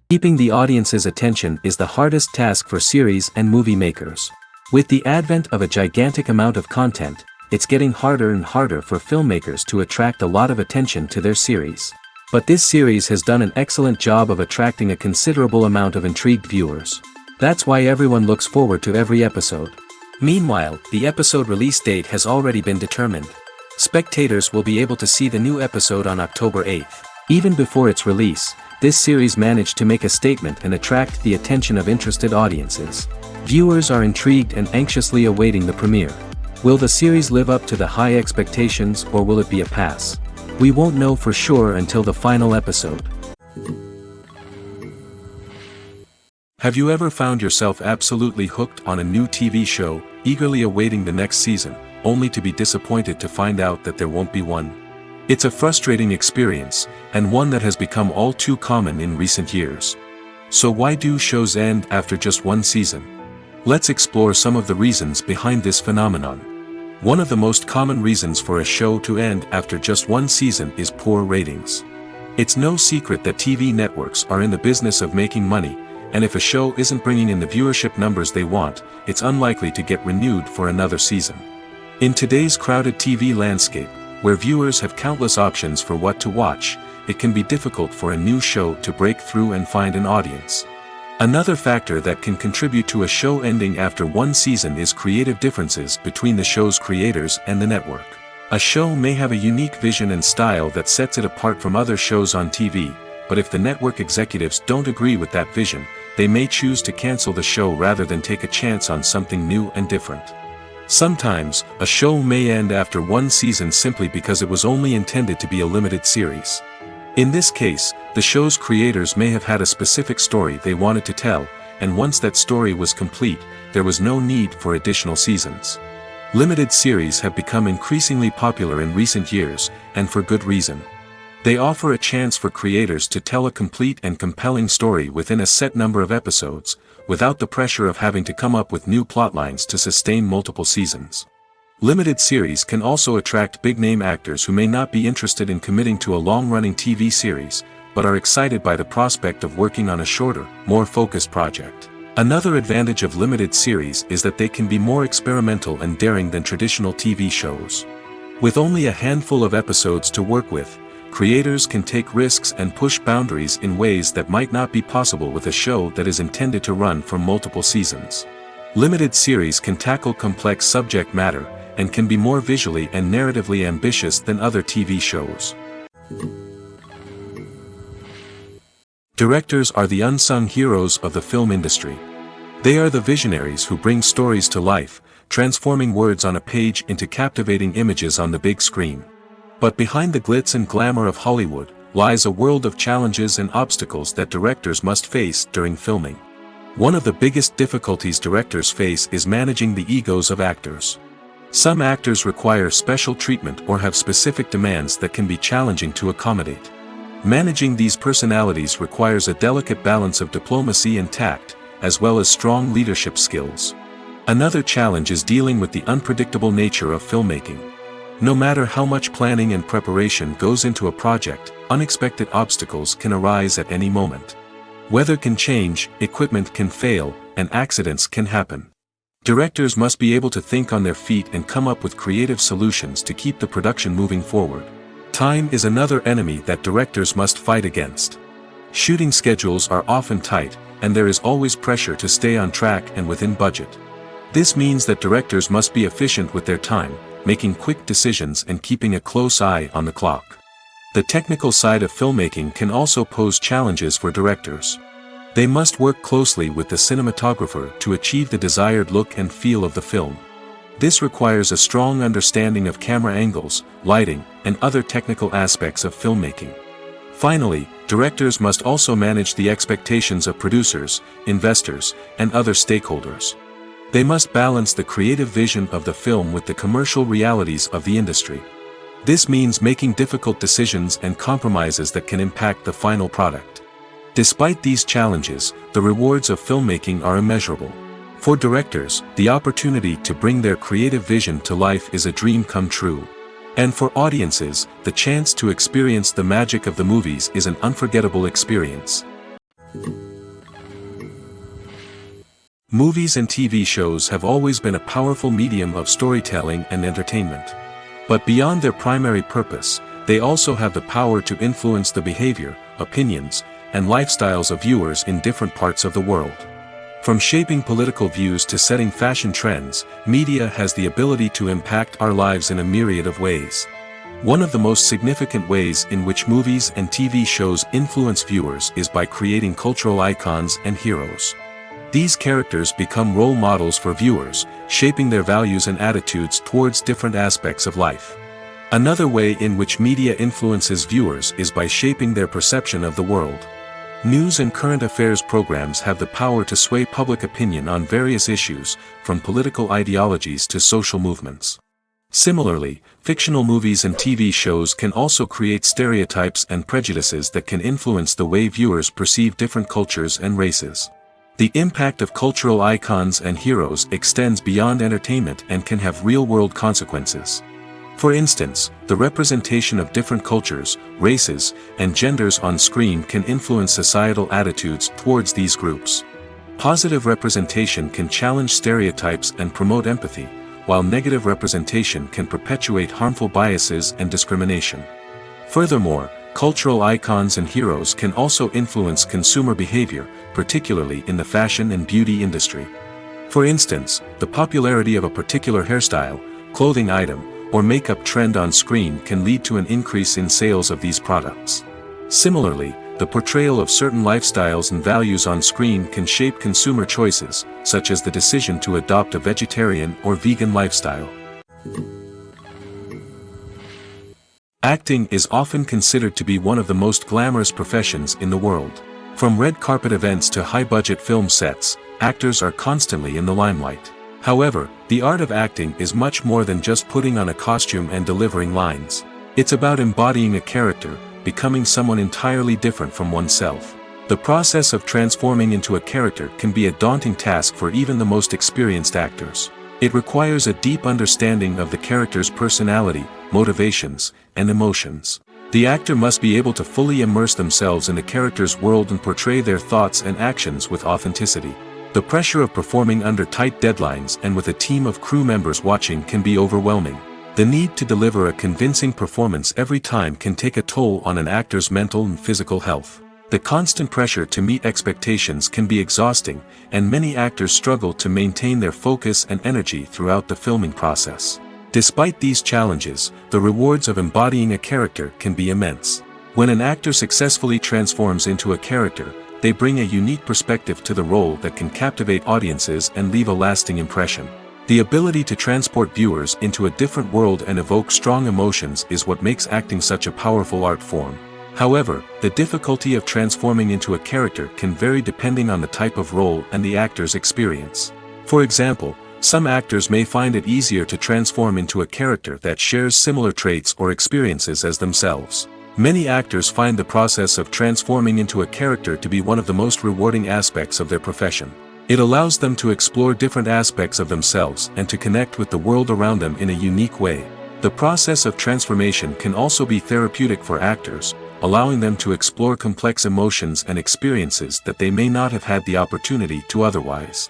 Keeping the audience's attention is the hardest task for series and movie makers. With the advent of a gigantic amount of content, it's getting harder and harder for filmmakers to attract a lot of attention to their series. But this series has done an excellent job of attracting a considerable amount of intrigued viewers. That's why everyone looks forward to every episode. Meanwhile, the episode release date has already been determined. Spectators will be able to see the new episode on October 8th. Even before its release, this series managed to make a statement and attract the attention of interested audiences. Viewers are intrigued and anxiously awaiting the premiere. Will the series live up to the high expectations, or will it be a pass? We won't know for sure until the final episode. Have you ever found yourself absolutely hooked on a new TV show, eagerly awaiting the next season, only to be disappointed to find out that there won't be one? It's a frustrating experience, and one that has become all too common in recent years. So why do shows end after just one season? Let's explore some of the reasons behind this phenomenon. One of the most common reasons for a show to end after just one season is poor ratings. It's no secret that TV networks are in the business of making money, and if a show isn't bringing in the viewership numbers they want, it's unlikely to get renewed for another season. In today's crowded TV landscape, where viewers have countless options for what to watch, it can be difficult for a new show to break through and find an audience. Another factor that can contribute to a show ending after one season is creative differences between the show's creators and the network. A show may have a unique vision and style that sets it apart from other shows on TV, but if the network executives don't agree with that vision, they may choose to cancel the show rather than take a chance on something new and different. Sometimes, a show may end after one season simply because it was only intended to be a limited series. In this case, the show's creators may have had a specific story they wanted to tell, and once that story was complete, there was no need for additional seasons. Limited series have become increasingly popular in recent years, and for good reason. They offer a chance for creators to tell a complete and compelling story within a set number of episodes, without the pressure of having to come up with new plotlines to sustain multiple seasons. Limited series can also attract big-name actors who may not be interested in committing to a long-running TV series, but are excited by the prospect of working on a shorter, more focused project. Another advantage of limited series is that they can be more experimental and daring than traditional TV shows. With only a handful of episodes to work with, creators can take risks and push boundaries in ways that might not be possible with a show that is intended to run for multiple seasons. Limited series can tackle complex subject matter, and can be more visually and narratively ambitious than other TV shows. Directors are the unsung heroes of the film industry. They are the visionaries who bring stories to life, transforming words on a page into captivating images on the big screen. But behind the glitz and glamour of Hollywood, lies a world of challenges and obstacles that directors must face during filming. One of the biggest difficulties directors face is managing the egos of actors. Some actors require special treatment or have specific demands that can be challenging to accommodate. Managing these personalities requires a delicate balance of diplomacy and tact, as well as strong leadership skills. Another challenge is dealing with the unpredictable nature of filmmaking. No matter how much planning and preparation goes into a project, unexpected obstacles can arise at any moment. Weather can change, equipment can fail, and accidents can happen. Directors must be able to think on their feet and come up with creative solutions to keep the production moving forward. Time is another enemy that directors must fight against. Shooting schedules are often tight, and there is always pressure to stay on track and within budget. This means that directors must be efficient with their time, making quick decisions and keeping a close eye on the clock. The technical side of filmmaking can also pose challenges for directors. They must work closely with the cinematographer to achieve the desired look and feel of the film. This requires a strong understanding of camera angles, lighting, and other technical aspects of filmmaking. Finally, directors must also manage the expectations of producers, investors, and other stakeholders. They must balance the creative vision of the film with the commercial realities of the industry. This means making difficult decisions and compromises that can impact the final product. Despite these challenges, the rewards of filmmaking are immeasurable. For directors, the opportunity to bring their creative vision to life is a dream come true. And for audiences, the chance to experience the magic of the movies is an unforgettable experience. Movies and TV shows have always been a powerful medium of storytelling and entertainment. But beyond their primary purpose, they also have the power to influence the behavior, opinions, and lifestyles of viewers in different parts of the world. From shaping political views to setting fashion trends, media has the ability to impact our lives in a myriad of ways. One of the most significant ways in which movies and TV shows influence viewers is by creating cultural icons and heroes. These characters become role models for viewers, shaping their values and attitudes towards different aspects of life. Another way in which media influences viewers is by shaping their perception of the world. News and current affairs programs have the power to sway public opinion on various issues, from political ideologies to social movements. Similarly, fictional movies and TV shows can also create stereotypes and prejudices that can influence the way viewers perceive different cultures and races. The impact of cultural icons and heroes extends beyond entertainment and can have real-world consequences. For instance, the representation of different cultures, races, and genders on screen can influence societal attitudes towards these groups. Positive representation can challenge stereotypes and promote empathy, while negative representation can perpetuate harmful biases and discrimination. Furthermore, cultural icons and heroes can also influence consumer behavior, particularly in the fashion and beauty industry. For instance, the popularity of a particular hairstyle, clothing item, or makeup trend on screen can lead to an increase in sales of these products. Similarly, the portrayal of certain lifestyles and values on screen can shape consumer choices, such as the decision to adopt a vegetarian or vegan lifestyle. Acting is often considered to be one of the most glamorous professions in the world. From red carpet events to high-budget film sets, actors are constantly in the limelight. However, the art of acting is much more than just putting on a costume and delivering lines. It's about embodying a character, becoming someone entirely different from oneself. The process of transforming into a character can be a daunting task for even the most experienced actors. It requires a deep understanding of the character's personality, motivations, and emotions. The actor must be able to fully immerse themselves in the character's world and portray their thoughts and actions with authenticity. The pressure of performing under tight deadlines and with a team of crew members watching can be overwhelming. The need to deliver a convincing performance every time can take a toll on an actor's mental and physical health. The constant pressure to meet expectations can be exhausting, and many actors struggle to maintain their focus and energy throughout the filming process. Despite these challenges, the rewards of embodying a character can be immense. When an actor successfully transforms into a character, they bring a unique perspective to the role that can captivate audiences and leave a lasting impression. The ability to transport viewers into a different world and evoke strong emotions is what makes acting such a powerful art form. However, the difficulty of transforming into a character can vary depending on the type of role and the actor's experience. For example, some actors may find it easier to transform into a character that shares similar traits or experiences as themselves. Many actors find the process of transforming into a character to be one of the most rewarding aspects of their profession. It allows them to explore different aspects of themselves and to connect with the world around them in a unique way. The process of transformation can also be therapeutic for actors, allowing them to explore complex emotions and experiences that they may not have had the opportunity to otherwise.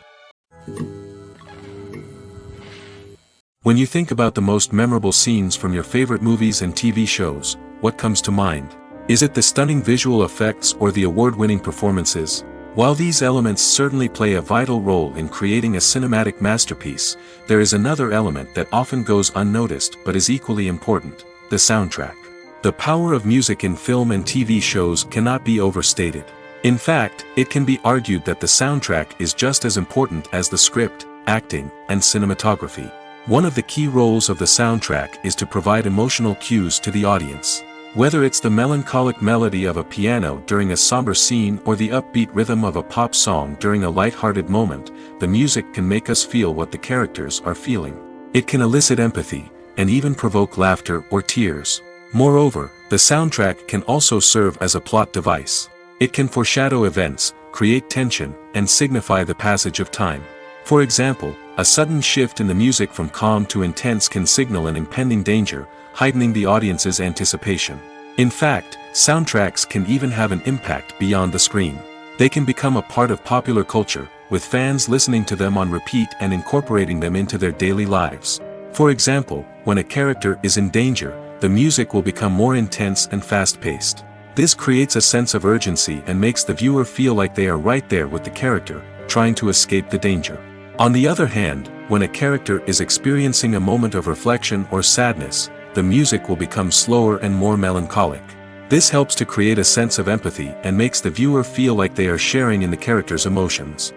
When you think about the most memorable scenes from your favorite movies and TV shows, what comes to mind? Is it the stunning visual effects or the award-winning performances? While these elements certainly play a vital role in creating a cinematic masterpiece, there is another element that often goes unnoticed but is equally important: the soundtrack. The power of music in film and TV shows cannot be overstated. In fact, it can be argued that the soundtrack is just as important as the script, acting, and cinematography. One of the key roles of the soundtrack is to provide emotional cues to the audience. Whether it's the melancholic melody of a piano during a somber scene or the upbeat rhythm of a pop song during a light-hearted moment, the music can make us feel what the characters are feeling. It can elicit empathy, and even provoke laughter or tears. Moreover, the soundtrack can also serve as a plot device. It can foreshadow events, create tension, and signify the passage of time. For example, a sudden shift in the music from calm to intense can signal an impending danger, heightening the audience's anticipation. In fact, soundtracks can even have an impact beyond the screen. They can become a part of popular culture, with fans listening to them on repeat and incorporating them into their daily lives. For example, when a character is in danger, the music will become more intense and fast-paced. This creates a sense of urgency and makes the viewer feel like they are right there with the character, trying to escape the danger. On the other hand, when a character is experiencing a moment of reflection or sadness, the music will become slower and more melancholic. This helps to create a sense of empathy and makes the viewer feel like they are sharing in the character's emotions.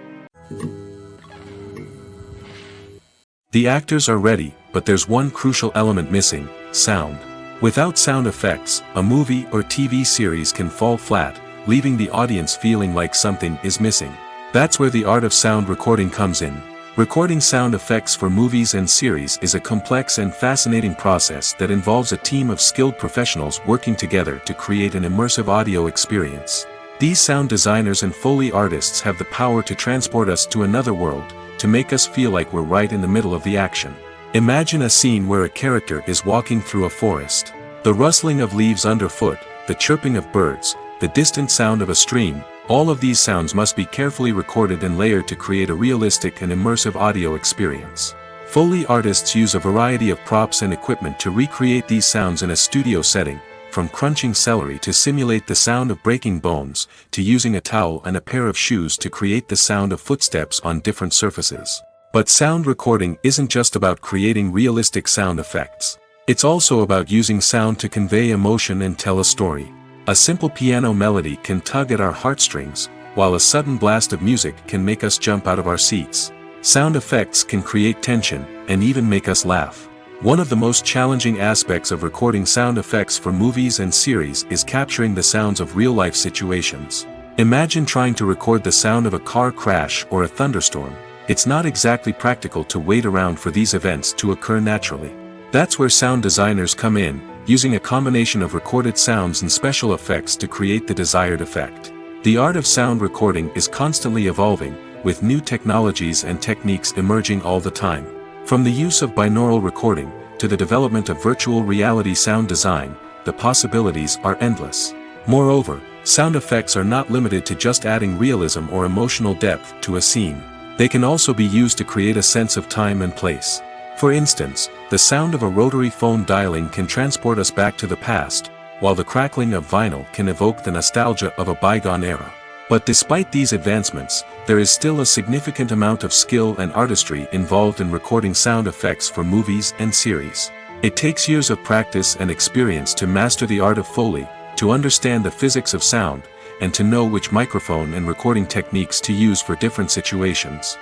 The actors are ready, but there's one crucial element missing: sound. Without sound effects, a movie or TV series can fall flat, leaving the audience feeling like something is missing. That's where the art of sound recording comes in. Recording sound effects for movies and series is a complex and fascinating process that involves a team of skilled professionals working together to create an immersive audio experience. These sound designers and Foley artists have the power to transport us to another world, to make us feel like we're right in the middle of the action. Imagine a scene where a character is walking through a forest. The rustling of leaves underfoot, the chirping of birds, the distant sound of a stream, all of these sounds must be carefully recorded and layered to create a realistic and immersive audio experience. Foley artists use a variety of props and equipment to recreate these sounds in a studio setting, from crunching celery to simulate the sound of breaking bones, to using a towel and a pair of shoes to create the sound of footsteps on different surfaces. But sound recording isn't just about creating realistic sound effects. It's also about using sound to convey emotion and tell a story. A simple piano melody can tug at our heartstrings, while a sudden blast of music can make us jump out of our seats. Sound effects can create tension, and even make us laugh. One of the most challenging aspects of recording sound effects for movies and series is capturing the sounds of real-life situations. Imagine trying to record the sound of a car crash or a thunderstorm. It's not exactly practical to wait around for these events to occur naturally. That's where sound designers come in, using a combination of recorded sounds and special effects to create the desired effect. The art of sound recording is constantly evolving, with new technologies and techniques emerging all the time. From the use of binaural recording, to the development of virtual reality sound design, the possibilities are endless. Moreover, sound effects are not limited to just adding realism or emotional depth to a scene. They can also be used to create a sense of time and place. For instance, the sound of a rotary phone dialing can transport us back to the past, while the crackling of vinyl can evoke the nostalgia of a bygone era. But despite these advancements, there is still a significant amount of skill and artistry involved in recording sound effects for movies and series. It takes years of practice and experience to master the art of Foley, to understand the physics of sound, and to know which microphone and recording techniques to use for different situations.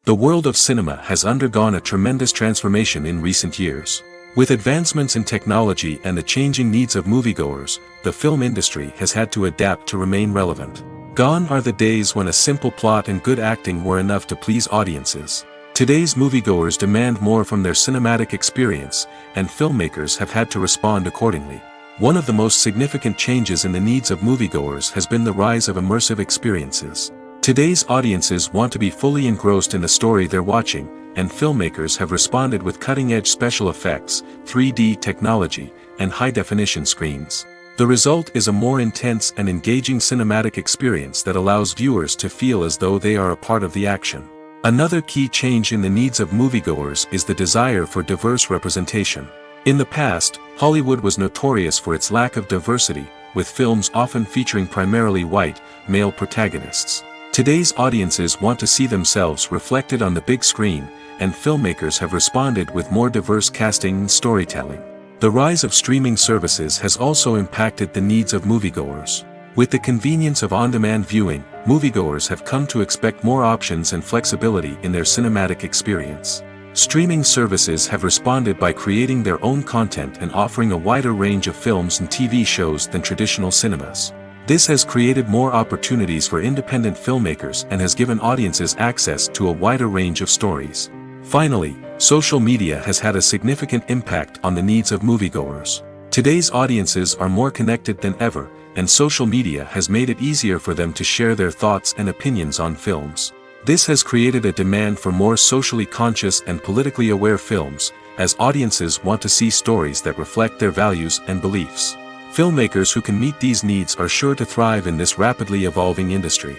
The world of cinema has undergone a tremendous transformation in recent years. With advancements in technology and the changing needs of moviegoers, the film industry has had to adapt to remain relevant. Gone are the days when a simple plot and good acting were enough to please audiences. Today's moviegoers demand more from their cinematic experience, and filmmakers have had to respond accordingly. One of the most significant changes in the needs of moviegoers has been the rise of immersive experiences. Today's audiences want to be fully engrossed in the story they're watching, and filmmakers have responded with cutting-edge special effects, 3D technology, and high-definition screens. The result is a more intense and engaging cinematic experience that allows viewers to feel as though they are a part of the action. Another key change in the needs of moviegoers is the desire for diverse representation. In the past, Hollywood was notorious for its lack of diversity, with films often featuring primarily white, male protagonists. Today's audiences want to see themselves reflected on the big screen, and filmmakers have responded with more diverse casting and storytelling. The rise of streaming services has also impacted the needs of moviegoers. With the convenience of on-demand viewing, moviegoers have come to expect more options and flexibility in their cinematic experience. Streaming services have responded by creating their own content and offering a wider range of films and TV shows than traditional cinemas. This has created more opportunities for independent filmmakers and has given audiences access to a wider range of stories. Finally, social media has had a significant impact on the needs of moviegoers. Today's audiences are more connected than ever, and social media has made it easier for them to share their thoughts and opinions on films. This has created a demand for more socially conscious and politically aware films, as audiences want to see stories that reflect their values and beliefs. Filmmakers who can meet these needs are sure to thrive in this rapidly evolving industry.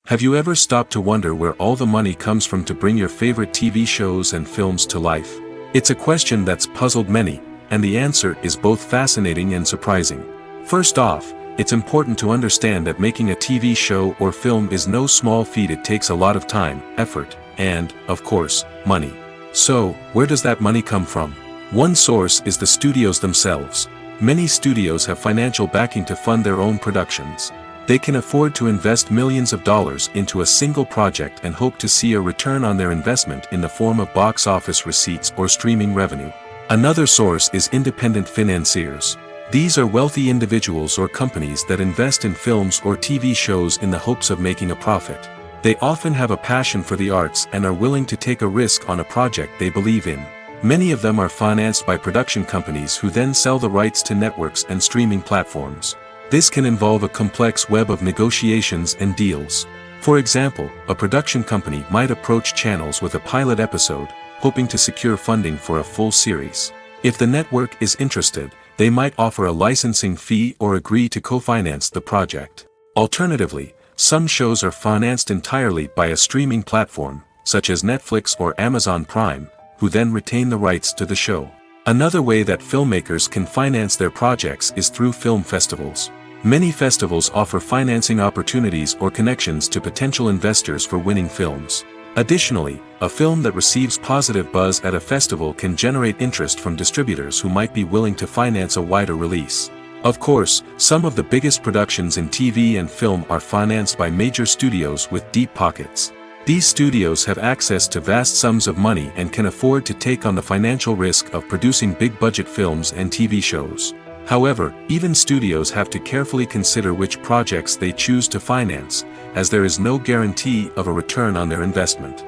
Have you ever stopped to wonder where all the money comes from to bring your favorite TV shows and films to life? It's a question that's puzzled many, and the answer is both fascinating and surprising. First off, it's important to understand that making a TV show or film is no small feat. It takes a lot of time, effort, and, of course, money. So, where does that money come from? One source is the studios themselves. Many studios have financial backing to fund their own productions. They can afford to invest millions of dollars into a single project and hope to see a return on their investment in the form of box office receipts or streaming revenue. Another source is independent financiers. These are wealthy individuals or companies that invest in films or TV shows in the hopes of making a profit. They often have a passion for the arts and are willing to take a risk on a project they believe in. Many of them are financed by production companies who then sell the rights to networks and streaming platforms. This can involve a complex web of negotiations and deals. For example, a production company might approach channels with a pilot episode, hoping to secure funding for a full series. If the network is interested, they might offer a licensing fee or agree to co-finance the project. Alternatively, some shows are financed entirely by a streaming platform, such as Netflix or Amazon Prime, who then retain the rights to the show. Another way that filmmakers can finance their projects is through film festivals. Many festivals offer financing opportunities or connections to potential investors for winning films. Additionally, a film that receives positive buzz at a festival can generate interest from distributors who might be willing to finance a wider release. Of course, some of the biggest productions in TV and film are financed by major studios with deep pockets. These studios have access to vast sums of money and can afford to take on the financial risk of producing big-budget films and TV shows. However, even studios have to carefully consider which projects they choose to finance, as there is no guarantee of a return on their investment.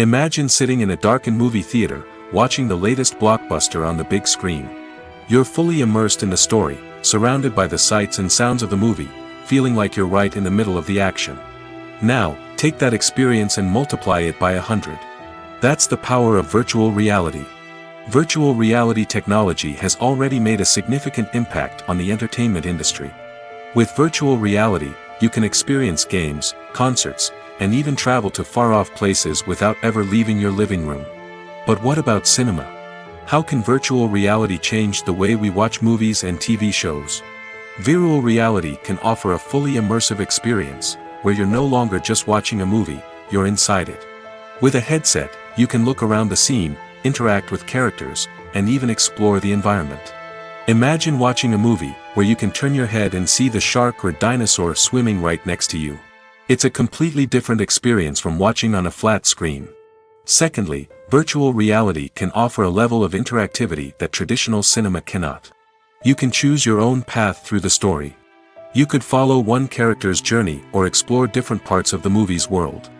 Imagine sitting in a darkened movie theater, watching the latest blockbuster on the big screen. You're fully immersed in the story, surrounded by the sights and sounds of the movie, feeling like you're right in the middle of the action. Now, take that experience and multiply it by 100. That's the power of virtual reality. Virtual reality technology has already made a significant impact on the entertainment industry. With virtual reality, you can experience games, concerts, and even travel to far-off places without ever leaving your living room. But what about cinema? How can virtual reality change the way we watch movies and TV shows? Virtual reality can offer a fully immersive experience, where you're no longer just watching a movie, you're inside it. With a headset, you can look around the scene, interact with characters, and even explore the environment. Imagine watching a movie where you can turn your head and see the shark or dinosaur swimming right next to you. It's a completely different experience from watching on a flat screen. Secondly, virtual reality can offer a level of interactivity that traditional cinema cannot. You can choose your own path through the story. You could follow one character's journey or explore different parts of the movie's world.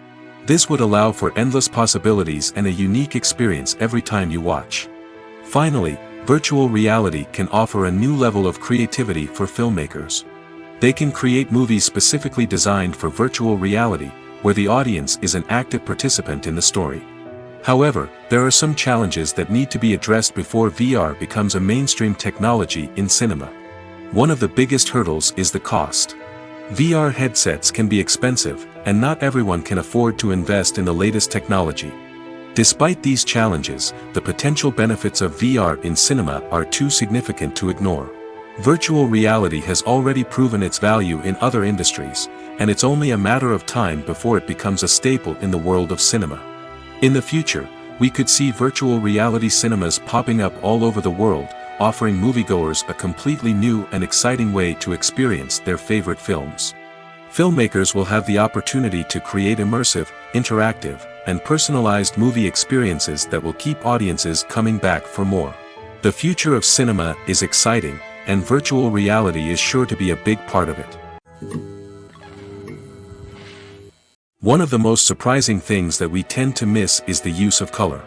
This would allow for endless possibilities and a unique experience every time you watch. Finally, virtual reality can offer a new level of creativity for filmmakers. They can create movies specifically designed for virtual reality, where the audience is an active participant in the story. However, there are some challenges that need to be addressed before VR becomes a mainstream technology in cinema. One of the biggest hurdles is the cost. VR headsets can be expensive, and not everyone can afford to invest in the latest technology. Despite these challenges, the potential benefits of VR in cinema are too significant to ignore. Virtual reality has already proven its value in other industries, and it's only a matter of time before it becomes a staple in the world of cinema. In the future, we could see virtual reality cinemas popping up all over the world, offering moviegoers a completely new and exciting way to experience their favorite films. Filmmakers will have the opportunity to create immersive, interactive, and personalized movie experiences that will keep audiences coming back for more. The future of cinema is exciting, and virtual reality is sure to be a big part of it. One of the most surprising things that we tend to miss is the use of color.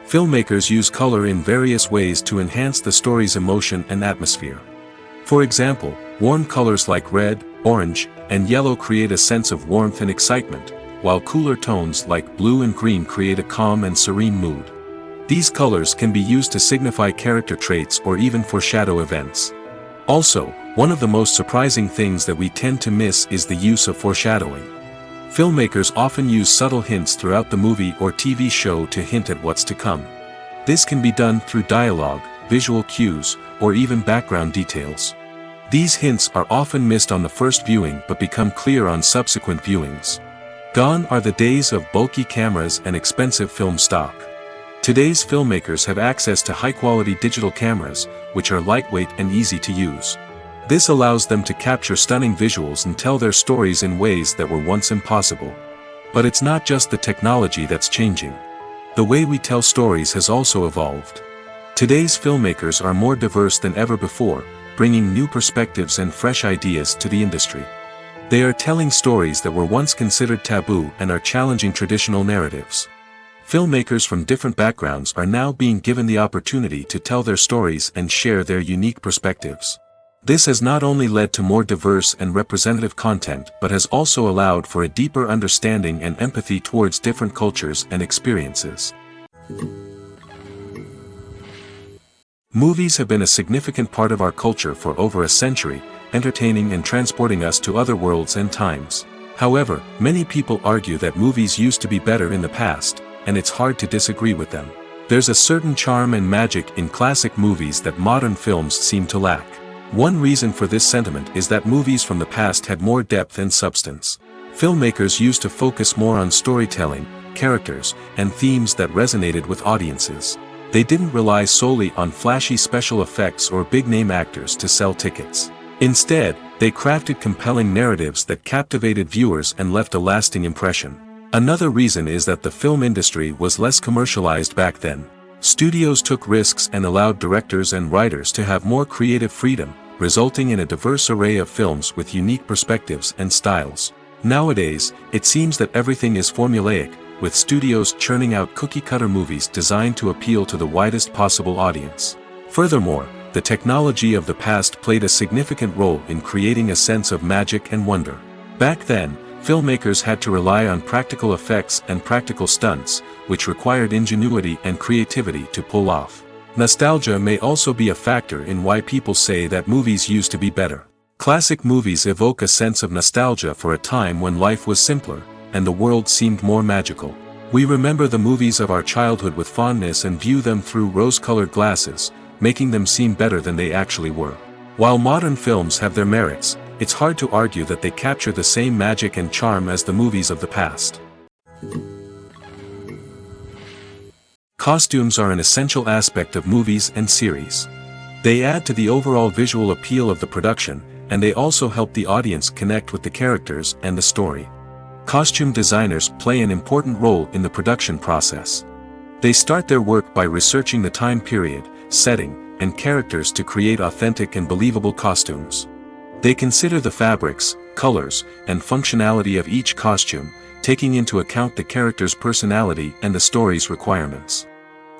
Filmmakers use color in various ways to enhance the story's emotion and atmosphere. For example, warm colors like red, orange, and yellow create a sense of warmth and excitement, while cooler tones like blue and green create a calm and serene mood. These colors can be used to signify character traits or even foreshadow events. Also, one of the most surprising things that we tend to miss is the use of foreshadowing. Filmmakers often use subtle hints throughout the movie or TV show to hint at what's to come. This can be done through dialogue, visual cues, or even background details. These hints are often missed on the first viewing but become clear on subsequent viewings. Gone are the days of bulky cameras and expensive film stock. Today's filmmakers have access to high-quality digital cameras, which are lightweight and easy to use. This allows them to capture stunning visuals and tell their stories in ways that were once impossible. But it's not just the technology that's changing. The way we tell stories has also evolved. Today's filmmakers are more diverse than ever before, bringing new perspectives and fresh ideas to the industry. They are telling stories that were once considered taboo and are challenging traditional narratives. Filmmakers from different backgrounds are now being given the opportunity to tell their stories and share their unique perspectives. This has not only led to more diverse and representative content but has also allowed for a deeper understanding and empathy towards different cultures and experiences. Movies have been a significant part of our culture for over a century, entertaining and transporting us to other worlds and times. However, many people argue that movies used to be better in the past, and it's hard to disagree with them. There's a certain charm and magic in classic movies that modern films seem to lack. One reason for this sentiment is that movies from the past had more depth and substance. Filmmakers used to focus more on storytelling, characters, and themes that resonated with audiences. They didn't rely solely on flashy special effects or big-name actors to sell tickets. Instead, they crafted compelling narratives that captivated viewers and left a lasting impression. Another reason is that the film industry was less commercialized back then. Studios took risks and allowed directors and writers to have more creative freedom, resulting in a diverse array of films with unique perspectives and styles. Nowadays, it seems that everything is formulaic, with studios churning out cookie-cutter movies designed to appeal to the widest possible audience. Furthermore, the technology of the past played a significant role in creating a sense of magic and wonder. Back then, filmmakers had to rely on practical effects and practical stunts, which required ingenuity and creativity to pull off. Nostalgia may also be a factor in why people say that movies used to be better. Classic movies evoke a sense of nostalgia for a time when life was simpler, and the world seemed more magical. We remember the movies of our childhood with fondness and view them through rose-colored glasses, making them seem better than they actually were. While modern films have their merits, it's hard to argue that they capture the same magic and charm as the movies of the past. Costumes are an essential aspect of movies and series. They add to the overall visual appeal of the production, and they also help the audience connect with the characters and the story. Costume designers play an important role in the production process. They start their work by researching the time period, setting, and characters to create authentic and believable costumes. They consider the fabrics, colors, and functionality of each costume, taking into account the character's personality and the story's requirements.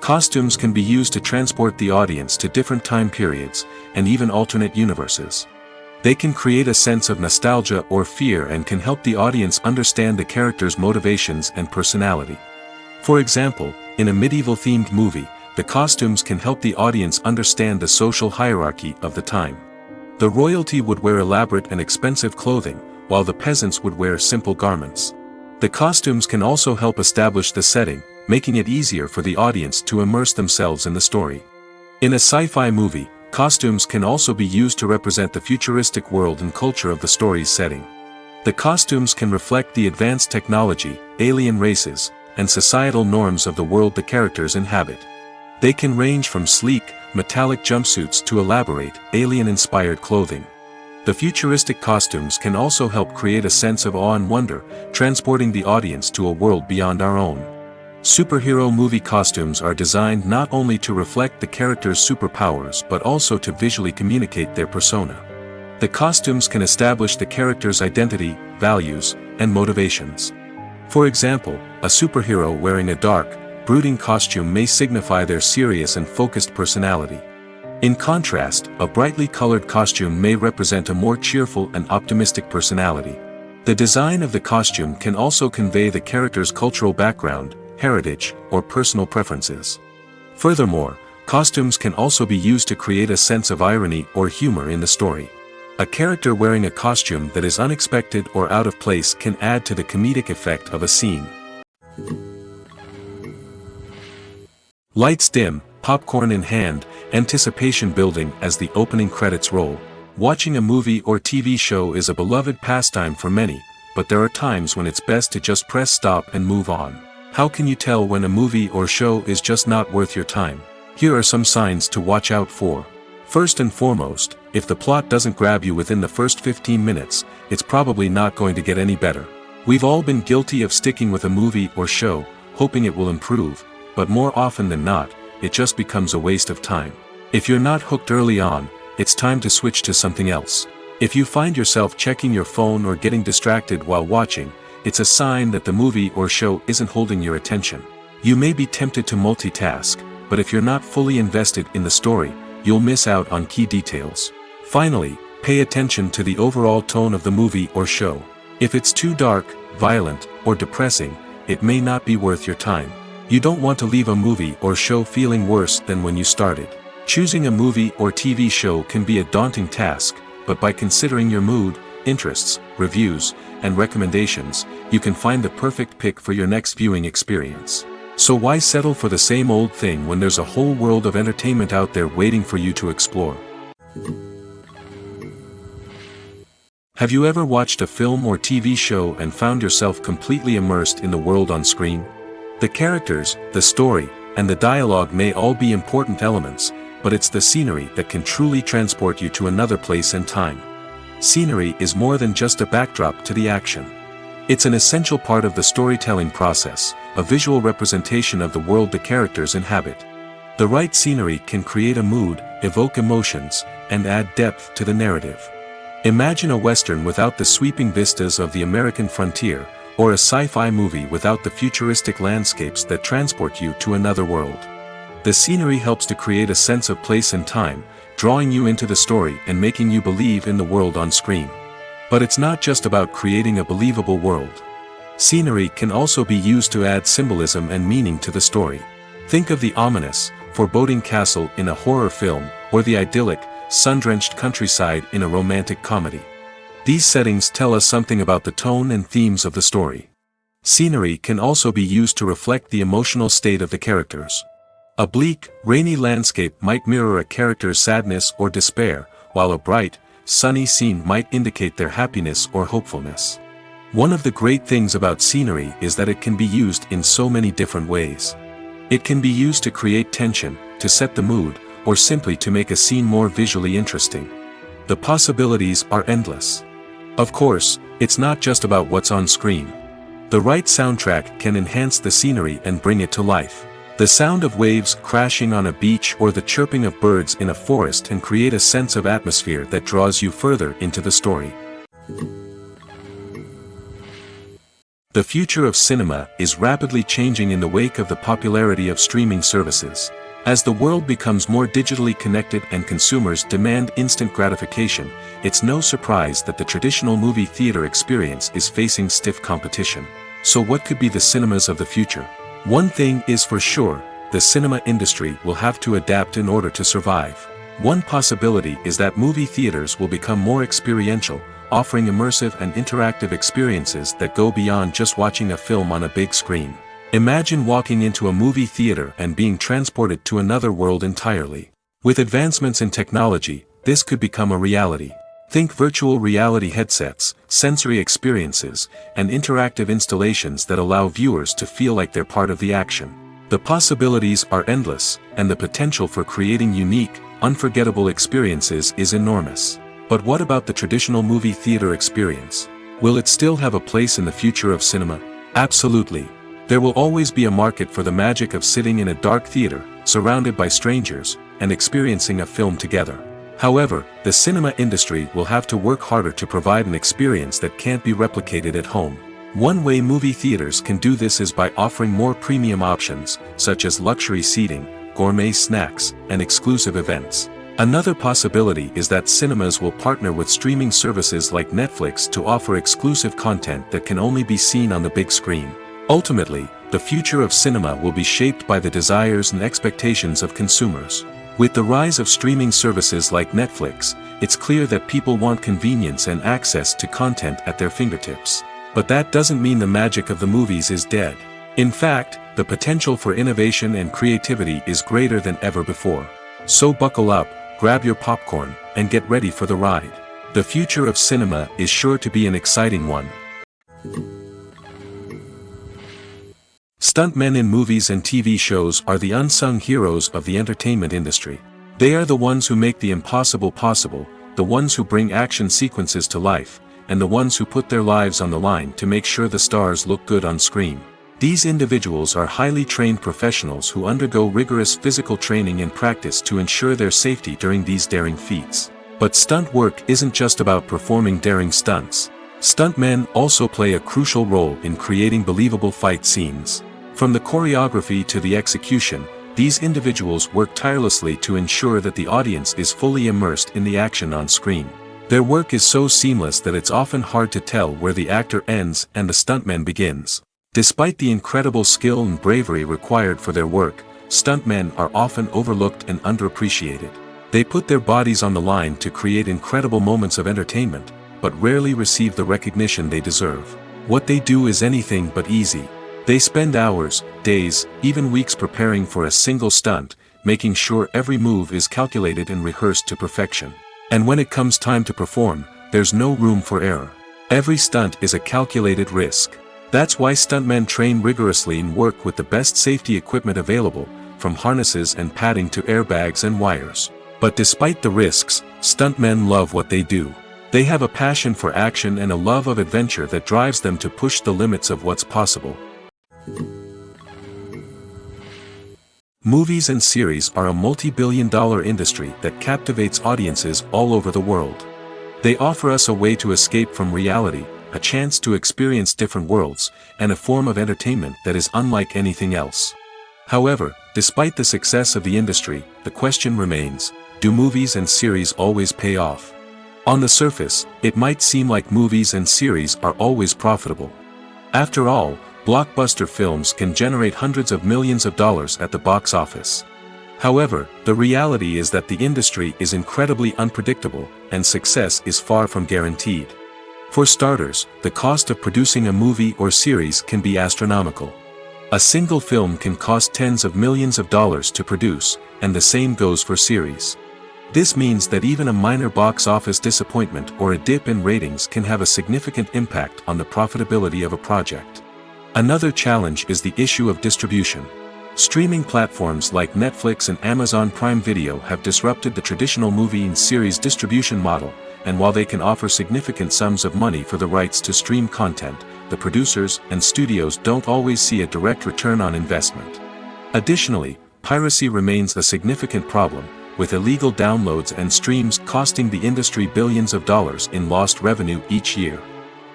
Costumes can be used to transport the audience to different time periods, and even alternate universes. They can create a sense of nostalgia or fear and can help the audience understand the character's motivations and personality. For example, in a medieval-themed movie, the costumes can help the audience understand the social hierarchy of the time. The royalty would wear elaborate and expensive clothing, while the peasants would wear simple garments. The costumes can also help establish the setting, making it easier for the audience to immerse themselves in the story. In a sci-fi movie, costumes can also be used to represent the futuristic world and culture of the story's setting. The costumes can reflect the advanced technology, alien races, and societal norms of the world the characters inhabit. They can range from sleek, metallic jumpsuits to elaborate, alien-inspired clothing. The futuristic costumes can also help create a sense of awe and wonder, transporting the audience to a world beyond our own. Superhero movie costumes are designed not only to reflect the character's superpowers but also to visually communicate their persona. The costumes can establish the character's identity, values, and motivations. For example, a superhero wearing a dark, brooding costume may signify their serious and focused personality. In contrast, a brightly colored costume may represent a more cheerful and optimistic personality. The design of the costume can also convey the character's cultural background, heritage, or personal preferences. Furthermore, costumes can also be used to create a sense of irony or humor in the story. A character wearing a costume that is unexpected or out of place can add to the comedic effect of a scene. Lights dim, popcorn in hand, anticipation building as the opening credits roll. Watching a movie or TV show is a beloved pastime for many, but there are times when it's best to just press stop and move on. How can you tell when a movie or show is just not worth your time? Here are some signs to watch out for. First and foremost, if the plot doesn't grab you within the first 15 minutes, it's probably not going to get any better. We've all been guilty of sticking with a movie or show, hoping it will improve, but more often than not, it just becomes a waste of time. If you're not hooked early on, it's time to switch to something else. If you find yourself checking your phone or getting distracted while watching, it's a sign that the movie or show isn't holding your attention. You may be tempted to multitask, but if you're not fully invested in the story, you'll miss out on key details. Finally, pay attention to the overall tone of the movie or show. If it's too dark, violent, or depressing, it may not be worth your time. You don't want to leave a movie or show feeling worse than when you started. Choosing a movie or TV show can be a daunting task, but by considering your mood, interests, reviews, and recommendations, you can find the perfect pick for your next viewing experience. So why settle for the same old thing when there's a whole world of entertainment out there waiting for you to explore? Have you ever watched a film or TV show and found yourself completely immersed in the world on screen? The characters, the story, and the dialogue may all be important elements, but it's the scenery that can truly transport you to another place and time. Scenery is more than just a backdrop to the action. It's an essential part of the storytelling process, a visual representation of the world the characters inhabit. The right scenery can create a mood, evoke emotions, and add depth to the narrative. Imagine a Western without the sweeping vistas of the American frontier, or a sci-fi movie without the futuristic landscapes that transport you to another world. The scenery helps to create a sense of place and time, drawing you into the story and making you believe in the world on screen. But it's not just about creating a believable world. Scenery can also be used to add symbolism and meaning to the story. Think of the ominous, foreboding castle in a horror film, or the idyllic, sun-drenched countryside in a romantic comedy. These settings tell us something about the tone and themes of the story. Scenery can also be used to reflect the emotional state of the characters. A bleak, rainy landscape might mirror a character's sadness or despair, while a bright, sunny scene might indicate their happiness or hopefulness. One of the great things about scenery is that it can be used in so many different ways. It can be used to create tension, to set the mood, or simply to make a scene more visually interesting. The possibilities are endless. Of course, it's not just about what's on screen. The right soundtrack can enhance the scenery and bring it to life. The sound of waves crashing on a beach or the chirping of birds in a forest can create a sense of atmosphere that draws you further into the story. The future of cinema is rapidly changing in the wake of the popularity of streaming services. As the world becomes more digitally connected and consumers demand instant gratification, it's no surprise that the traditional movie theater experience is facing stiff competition. So what could be the cinemas of the future? One thing is for sure, the cinema industry will have to adapt in order to survive. One possibility is that movie theaters will become more experiential, offering immersive and interactive experiences that go beyond just watching a film on a big screen. Imagine walking into a movie theater and being transported to another world entirely. With advancements in technology, this could become a reality. Think virtual reality headsets, sensory experiences, and interactive installations that allow viewers to feel like they're part of the action. The possibilities are endless, and the potential for creating unique, unforgettable experiences is enormous. But what about the traditional movie theater experience? Will it still have a place in the future of cinema? Absolutely. There will always be a market for the magic of sitting in a dark theater, surrounded by strangers, and experiencing a film together. However, the cinema industry will have to work harder to provide an experience that can't be replicated at home. One way movie theaters can do this is by offering more premium options, such as luxury seating, gourmet snacks, and exclusive events. Another possibility is that cinemas will partner with streaming services like Netflix to offer exclusive content that can only be seen on the big screen. Ultimately, the future of cinema will be shaped by the desires and expectations of consumers. With the rise of streaming services like Netflix, it's clear that people want convenience and access to content at their fingertips. But that doesn't mean the magic of the movies is dead. In fact, the potential for innovation and creativity is greater than ever before. So buckle up, grab your popcorn, and get ready for the ride. The future of cinema is sure to be an exciting one. Stuntmen in movies and TV shows are the unsung heroes of the entertainment industry. They are the ones who make the impossible possible, the ones who bring action sequences to life, and the ones who put their lives on the line to make sure the stars look good on screen. These individuals are highly trained professionals who undergo rigorous physical training and practice to ensure their safety during these daring feats. But stunt work isn't just about performing daring stunts. Stuntmen also play a crucial role in creating believable fight scenes. From the choreography to the execution, these individuals work tirelessly to ensure that the audience is fully immersed in the action on screen. Their work is so seamless that it's often hard to tell where the actor ends and the stuntman begins. Despite the incredible skill and bravery required for their work, stuntmen are often overlooked and underappreciated. They put their bodies on the line to create incredible moments of entertainment, but rarely receive the recognition they deserve. What they do is anything but easy. They spend hours, days, even weeks preparing for a single stunt, making sure every move is calculated and rehearsed to perfection. And when it comes time to perform, there's no room for error. Every stunt is a calculated risk. That's why stuntmen train rigorously and work with the best safety equipment available, from harnesses and padding to airbags and wires. But despite the risks, stuntmen love what they do. They have a passion for action and a love of adventure that drives them to push the limits of what's possible. Movies and series are a multi-billion-dollar industry that captivates audiences all over the world. They offer us a way to escape from reality, a chance to experience different worlds, and a form of entertainment that is unlike anything else. However, despite the success of the industry, the question remains, do movies and series always pay off? On the surface, it might seem like movies and series are always profitable. After all, blockbuster films can generate hundreds of millions of dollars at the box office. However, the reality is that the industry is incredibly unpredictable, and success is far from guaranteed. For starters, the cost of producing a movie or series can be astronomical. A single film can cost tens of millions of dollars to produce, and the same goes for series. This means that even a minor box office disappointment or a dip in ratings can have a significant impact on the profitability of a project. Another challenge is the issue of distribution. Streaming platforms like Netflix and Amazon Prime Video have disrupted the traditional movie and series distribution model, and while they can offer significant sums of money for the rights to stream content, the producers and studios don't always see a direct return on investment. Additionally, piracy remains a significant problem, with illegal downloads and streams costing the industry billions of dollars in lost revenue each year.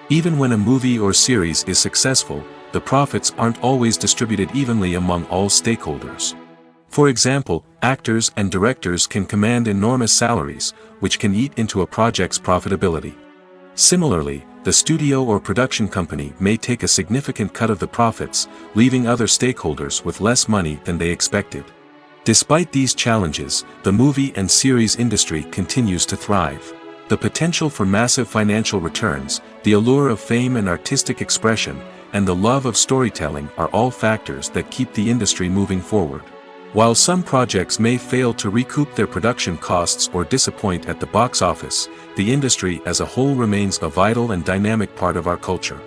Even when a movie or series is successful, the profits aren't always distributed evenly among all stakeholders. For example, actors and directors can command enormous salaries, which can eat into a project's profitability. Similarly, the studio or production company may take a significant cut of the profits, leaving other stakeholders with less money than they expected. Despite these challenges, the movie and series industry continues to thrive. The potential for massive financial returns, the allure of fame and artistic expression, and the love of storytelling are all factors that keep the industry moving forward. While some projects may fail to recoup their production costs or disappoint at the box office, the industry as a whole remains a vital and dynamic part of our culture.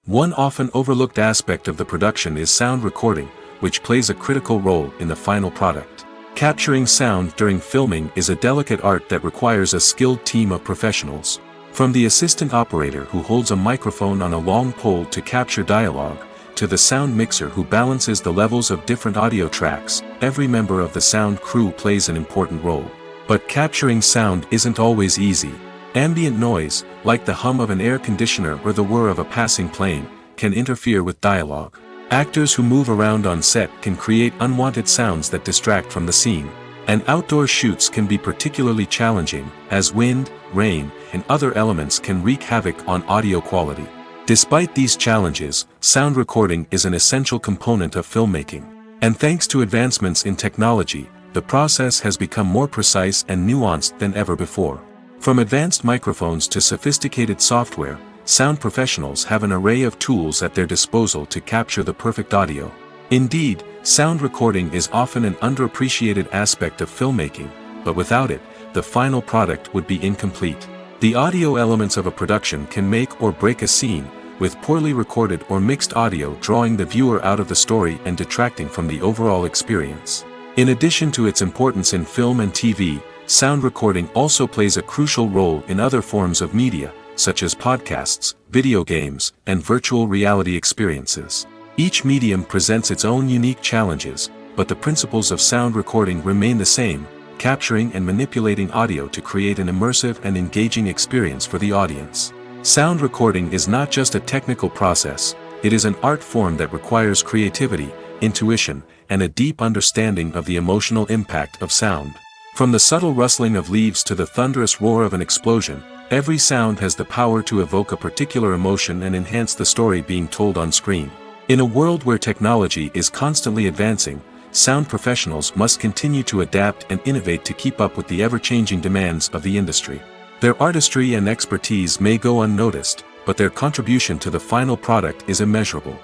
One often overlooked aspect of the production is sound recording, which plays a critical role in the final product. Capturing sound during filming is a delicate art that requires a skilled team of professionals. From the assistant operator who holds a microphone on a long pole to capture dialogue, to the sound mixer who balances the levels of different audio tracks, every member of the sound crew plays an important role. But capturing sound isn't always easy. Ambient noise, like the hum of an air conditioner or the whir of a passing plane, can interfere with dialogue. Actors who move around on set can create unwanted sounds that distract from the scene. And outdoor shoots can be particularly challenging, as wind, rain, and other elements can wreak havoc on audio quality. Despite these challenges, sound recording is an essential component of filmmaking. And thanks to advancements in technology, the process has become more precise and nuanced than ever before. From advanced microphones to sophisticated software, sound professionals have an array of tools at their disposal to capture the perfect audio. Indeed, sound recording is often an underappreciated aspect of filmmaking, but without it, the final product would be incomplete. The audio elements of a production can make or break a scene, with poorly recorded or mixed audio drawing the viewer out of the story and detracting from the overall experience. In addition to its importance in film and TV, sound recording also plays a crucial role in other forms of media, such as podcasts, video games, and virtual reality experiences. Each medium presents its own unique challenges, but the principles of sound recording remain the same, capturing and manipulating audio to create an immersive and engaging experience for the audience. Sound recording is not just a technical process, it is an art form that requires creativity, intuition, and a deep understanding of the emotional impact of sound. From the subtle rustling of leaves to the thunderous roar of an explosion, every sound has the power to evoke a particular emotion and enhance the story being told on screen. In a world where technology is constantly advancing, sound professionals must continue to adapt and innovate to keep up with the ever-changing demands of the industry. Their artistry and expertise may go unnoticed, but their contribution to the final product is immeasurable.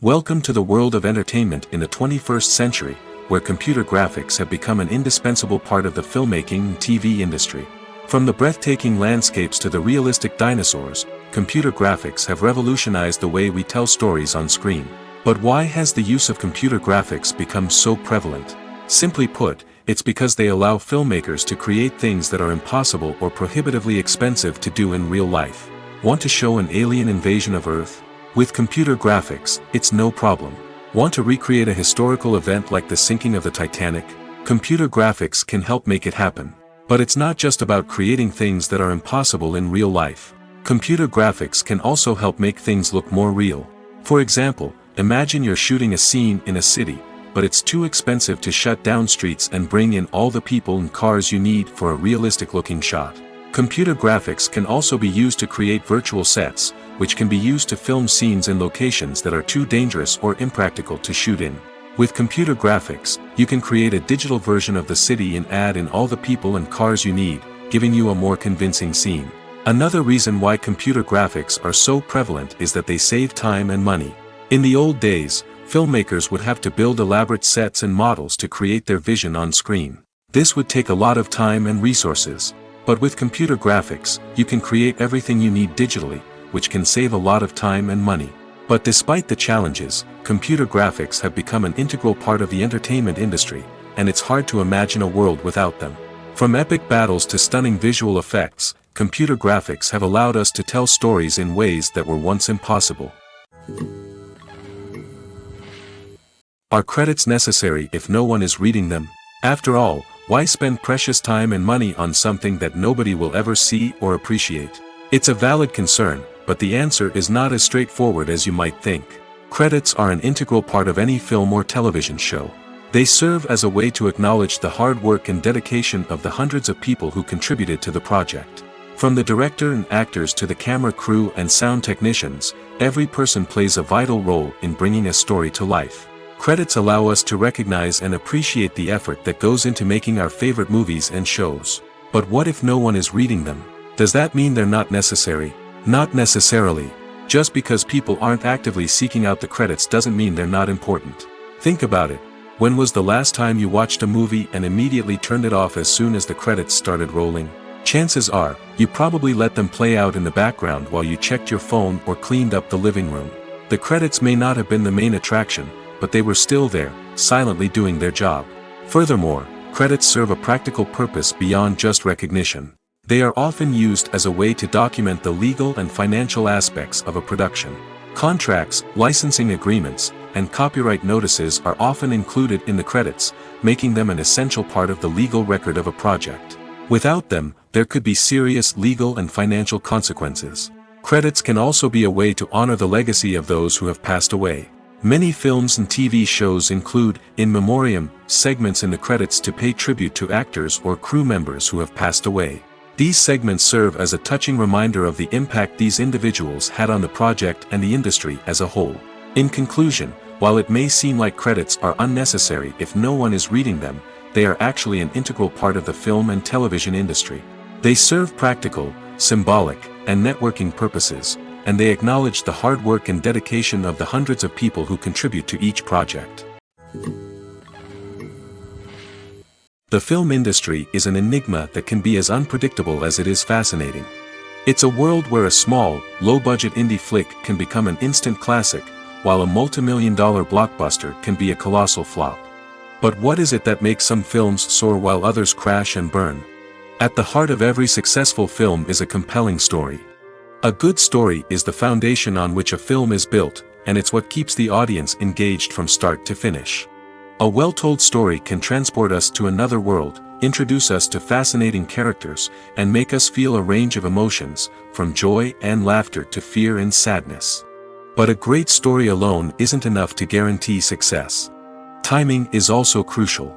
Welcome to the world of entertainment in the 21st century, where computer graphics have become an indispensable part of the filmmaking and TV industry. From the breathtaking landscapes to the realistic dinosaurs, computer graphics have revolutionized the way we tell stories on screen. But why has the use of computer graphics become so prevalent? Simply put, it's because they allow filmmakers to create things that are impossible or prohibitively expensive to do in real life. Want to show an alien invasion of Earth? With computer graphics, it's no problem. Want to recreate a historical event like the sinking of the Titanic? Computer graphics can help make it happen. But it's not just about creating things that are impossible in real life. Computer graphics can also help make things look more real. For example, imagine you're shooting a scene in a city, but it's too expensive to shut down streets and bring in all the people and cars you need for a realistic-looking shot. Computer graphics can also be used to create virtual sets, which can be used to film scenes in locations that are too dangerous or impractical to shoot in. With computer graphics, you can create a digital version of the city and add in all the people and cars you need, giving you a more convincing scene. Another reason why computer graphics are so prevalent is that they save time and money. In the old days, filmmakers would have to build elaborate sets and models to create their vision on screen. This would take a lot of time and resources. But with computer graphics, you can create everything you need digitally, which can save a lot of time and money. But despite the challenges, computer graphics have become an integral part of the entertainment industry, and it's hard to imagine a world without them. From epic battles to stunning visual effects, computer graphics have allowed us to tell stories in ways that were once impossible. Are credits necessary if no one is reading them? After all, why spend precious time and money on something that nobody will ever see or appreciate? It's a valid concern, but the answer is not as straightforward as you might think. Credits are an integral part of any film or television show. They serve as a way to acknowledge the hard work and dedication of the hundreds of people who contributed to the project. From the director and actors to the camera crew and sound technicians, every person plays a vital role in bringing a story to life. Credits allow us to recognize and appreciate the effort that goes into making our favorite movies and shows. But what if no one is reading them? Does that mean they're not necessary? Not necessarily. Just because people aren't actively seeking out the credits doesn't mean they're not important. Think about it. When was the last time you watched a movie and immediately turned it off as soon as the credits started rolling? Chances are, you probably let them play out in the background while you checked your phone or cleaned up the living room. The credits may not have been the main attraction, but they were still there, silently doing their job. Furthermore, credits serve a practical purpose beyond just recognition. They are often used as a way to document the legal and financial aspects of a production. Contracts, licensing agreements, and copyright notices are often included in the credits, making them an essential part of the legal record of a project. Without them, there could be serious legal and financial consequences. Credits can also be a way to honor the legacy of those who have passed away. Many films and TV shows include, in memoriam, segments in the credits to pay tribute to actors or crew members who have passed away. These segments serve as a touching reminder of the impact these individuals had on the project and the industry as a whole. In conclusion, while it may seem like credits are unnecessary if no one is reading them, they are actually an integral part of the film and television industry. They serve practical, symbolic, and networking purposes, and they acknowledge the hard work and dedication of the hundreds of people who contribute to each project. The film industry is an enigma that can be as unpredictable as it is fascinating. It's a world where a small, low-budget indie flick can become an instant classic, while a multi-million-dollar blockbuster can be a colossal flop. But what is it that makes some films soar while others crash and burn? At the heart of every successful film is a compelling story. A good story is the foundation on which a film is built, and it's what keeps the audience engaged from start to finish. A well-told story can transport us to another world, introduce us to fascinating characters, and make us feel a range of emotions, from joy and laughter to fear and sadness. But a great story alone isn't enough to guarantee success. Timing is also crucial.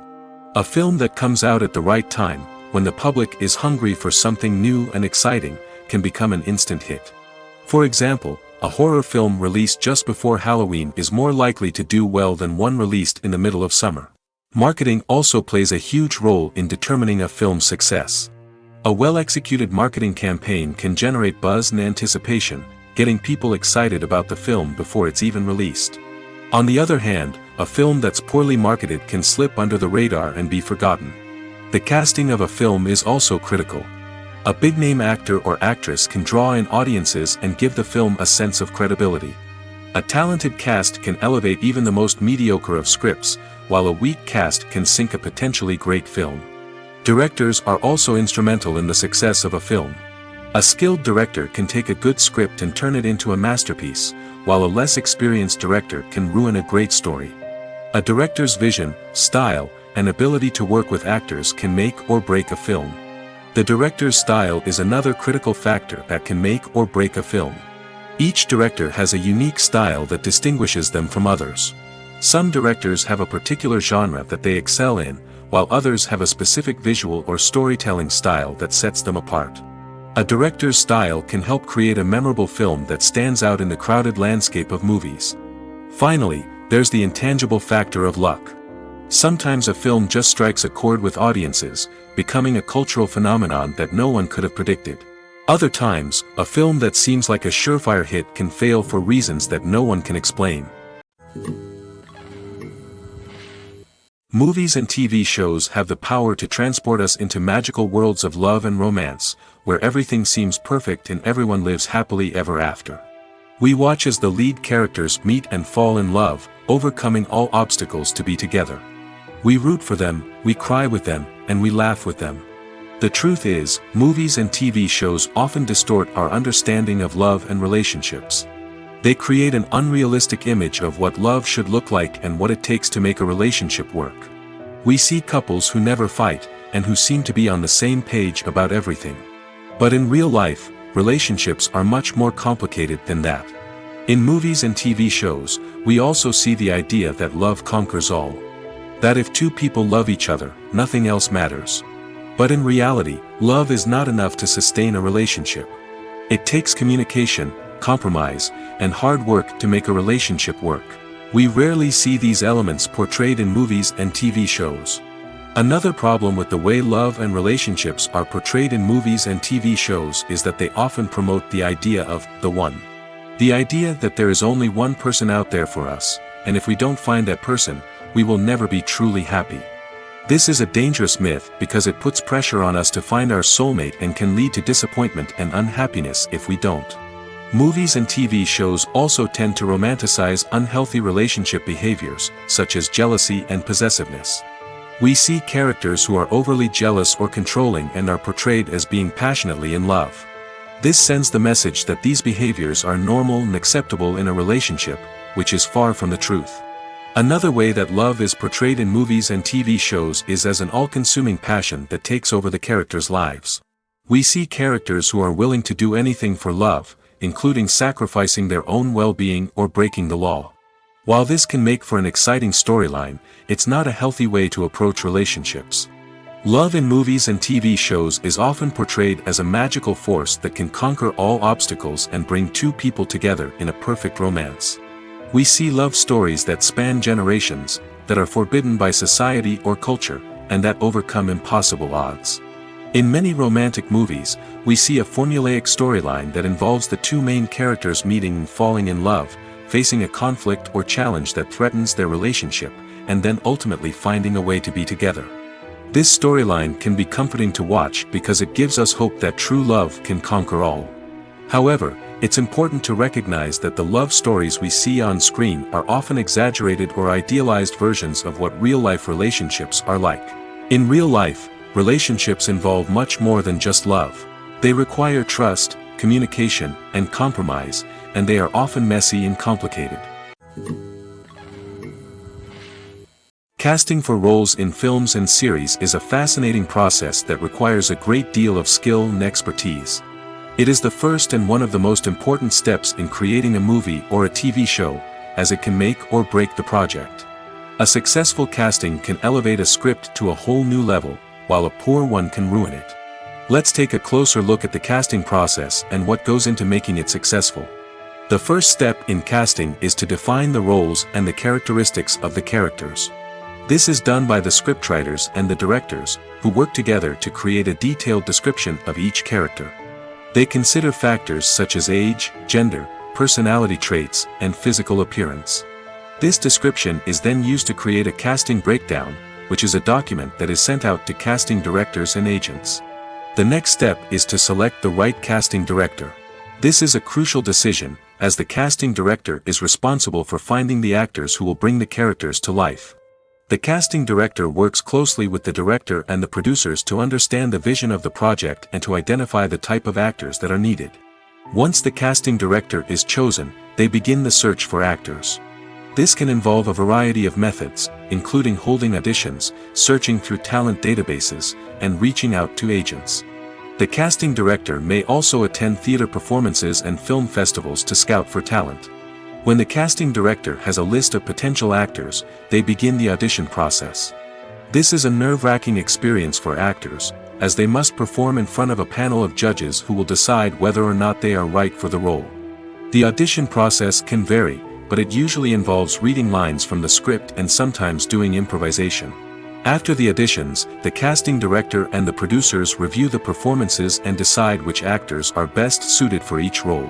A film that comes out at the right time, when the public is hungry for something new and exciting, can become an instant hit. For example, a horror film released just before Halloween is more likely to do well than one released in the middle of summer. Marketing also plays a huge role in determining a film's success. A well-executed marketing campaign can generate buzz and anticipation, getting people excited about the film before it's even released. On the other hand, a film that's poorly marketed can slip under the radar and be forgotten. The casting of a film is also critical. A big-name actor or actress can draw in audiences and give the film a sense of credibility. A talented cast can elevate even the most mediocre of scripts, while a weak cast can sink a potentially great film. Directors are also instrumental in the success of a film. A skilled director can take a good script and turn it into a masterpiece, while a less experienced director can ruin a great story. A director's vision, style, and ability to work with actors can make or break a film. The director's style is another critical factor that can make or break a film. Each director has a unique style that distinguishes them from others. Some directors have a particular genre that they excel in, while others have a specific visual or storytelling style that sets them apart. A director's style can help create a memorable film that stands out in the crowded landscape of movies. Finally, there's the intangible factor of luck. Sometimes a film just strikes a chord with audiences, becoming a cultural phenomenon that no one could have predicted. Other times, a film that seems like a surefire hit can fail for reasons that no one can explain. Movies and TV shows have the power to transport us into magical worlds of love and romance, where everything seems perfect and everyone lives happily ever after. We watch as the lead characters meet and fall in love, overcoming all obstacles to be together. We root for them, we cry with them, and we laugh with them. The truth is, movies and TV shows often distort our understanding of love and relationships. They create an unrealistic image of what love should look like and what it takes to make a relationship work. We see couples who never fight, and who seem to be on the same page about everything. But in real life, relationships are much more complicated than that. In movies and TV shows, we also see the idea that love conquers all. That if two people love each other, nothing else matters. But in reality, love is not enough to sustain a relationship. It takes communication, compromise, and hard work to make a relationship work. We rarely see these elements portrayed in movies and TV shows. Another problem with the way love and relationships are portrayed in movies and TV shows is that they often promote the idea of the one. The idea that there is only one person out there for us, and if we don't find that person, we will never be truly happy. This is a dangerous myth because it puts pressure on us to find our soulmate and can lead to disappointment and unhappiness if we don't. Movies and TV shows also tend to romanticize unhealthy relationship behaviors, such as jealousy and possessiveness. We see characters who are overly jealous or controlling and are portrayed as being passionately in love. This sends the message that these behaviors are normal and acceptable in a relationship, which is far from the truth. Another way that love is portrayed in movies and TV shows is as an all-consuming passion that takes over the characters' lives. We see characters who are willing to do anything for love, including sacrificing their own well-being or breaking the law. While this can make for an exciting storyline, it's not a healthy way to approach relationships. Love in movies and TV shows is often portrayed as a magical force that can conquer all obstacles and bring two people together in a perfect romance. We see love stories that span generations, that are forbidden by society or culture, and that overcome impossible odds. In many romantic movies, we see a formulaic storyline that involves the two main characters meeting and falling in love, facing a conflict or challenge that threatens their relationship, and then ultimately finding a way to be together. This storyline can be comforting to watch because it gives us hope that true love can conquer all. However, it's important to recognize that the love stories we see on screen are often exaggerated or idealized versions of what real-life relationships are like. In real life, relationships involve much more than just love. They require trust, communication, and compromise, and they are often messy and complicated. Casting for roles in films and series is a fascinating process that requires a great deal of skill and expertise. It is the first and one of the most important steps in creating a movie or a TV show, as it can make or break the project. A successful casting can elevate a script to a whole new level, while a poor one can ruin it. Let's take a closer look at the casting process and what goes into making it successful. The first step in casting is to define the roles and the characteristics of the characters. This is done by the scriptwriters and the directors, who work together to create a detailed description of each character. They consider factors such as age, gender, personality traits, and physical appearance. This description is then used to create a casting breakdown, which is a document that is sent out to casting directors and agents. The next step is to select the right casting director. This is a crucial decision, as the casting director is responsible for finding the actors who will bring the characters to life. The casting director works closely with the director and the producers to understand the vision of the project and to identify the type of actors that are needed. Once the casting director is chosen, they begin the search for actors. This can involve a variety of methods, including holding auditions, searching through talent databases, and reaching out to agents. The casting director may also attend theater performances and film festivals to scout for talent. When the casting director has a list of potential actors, they begin the audition process. This is a nerve-wracking experience for actors, as they must perform in front of a panel of judges who will decide whether or not they are right for the role. The audition process can vary, but it usually involves reading lines from the script and sometimes doing improvisation. After the auditions, the casting director and the producers review the performances and decide which actors are best suited for each role.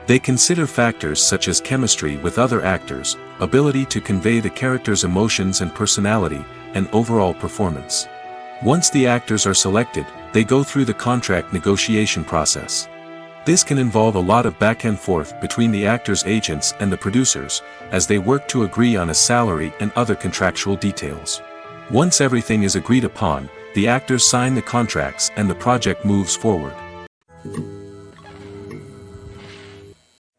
They consider factors such as chemistry with other actors, ability to convey the character's emotions and personality, and overall performance. Once the actors are selected, they go through the contract negotiation process. This can involve a lot of back and forth between the actors' agents and the producers, as they work to agree on a salary and other contractual details. Once everything is agreed upon, the actors sign the contracts and the project moves forward.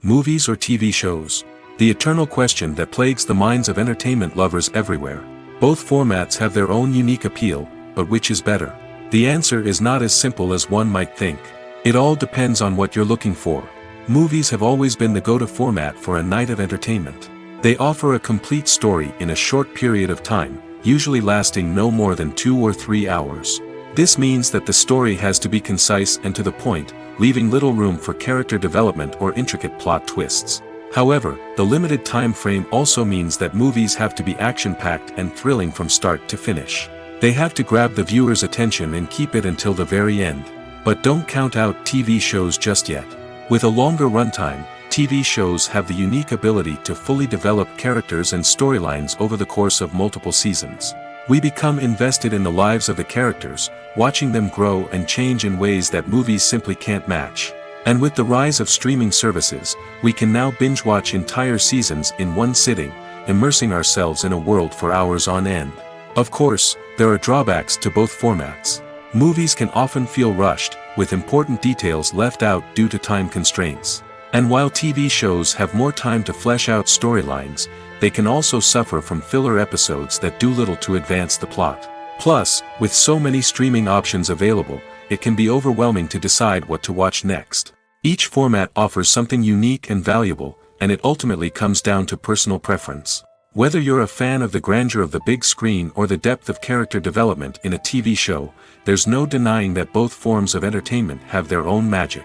Movies or TV shows? The eternal question that plagues the minds of entertainment lovers everywhere. Both formats have their own unique appeal, but which is better? The answer is not as simple as one might think. It all depends on what you're looking for. Movies have always been the go-to format for a night of entertainment. They offer a complete story in a short period of time, usually lasting no more than 2 or 3 hours. This means that the story has to be concise and to the point, leaving little room for character development or intricate plot twists. However, the limited time frame also means that movies have to be action-packed and thrilling from start to finish. They have to grab the viewer's attention and keep it until the very end. But don't count out TV shows just yet. With a longer runtime, TV shows have the unique ability to fully develop characters and storylines over the course of multiple seasons. We become invested in the lives of the characters, watching them grow and change in ways that movies simply can't match. And with the rise of streaming services, we can now binge-watch entire seasons in one sitting, immersing ourselves in a world for hours on end. Of course, there are drawbacks to both formats. Movies can often feel rushed, with important details left out due to time constraints. And while TV shows have more time to flesh out storylines, they can also suffer from filler episodes that do little to advance the plot. Plus, with so many streaming options available, it can be overwhelming to decide what to watch next. Each format offers something unique and valuable, and it ultimately comes down to personal preference. Whether you're a fan of the grandeur of the big screen or the depth of character development in a TV show, there's no denying that both forms of entertainment have their own magic.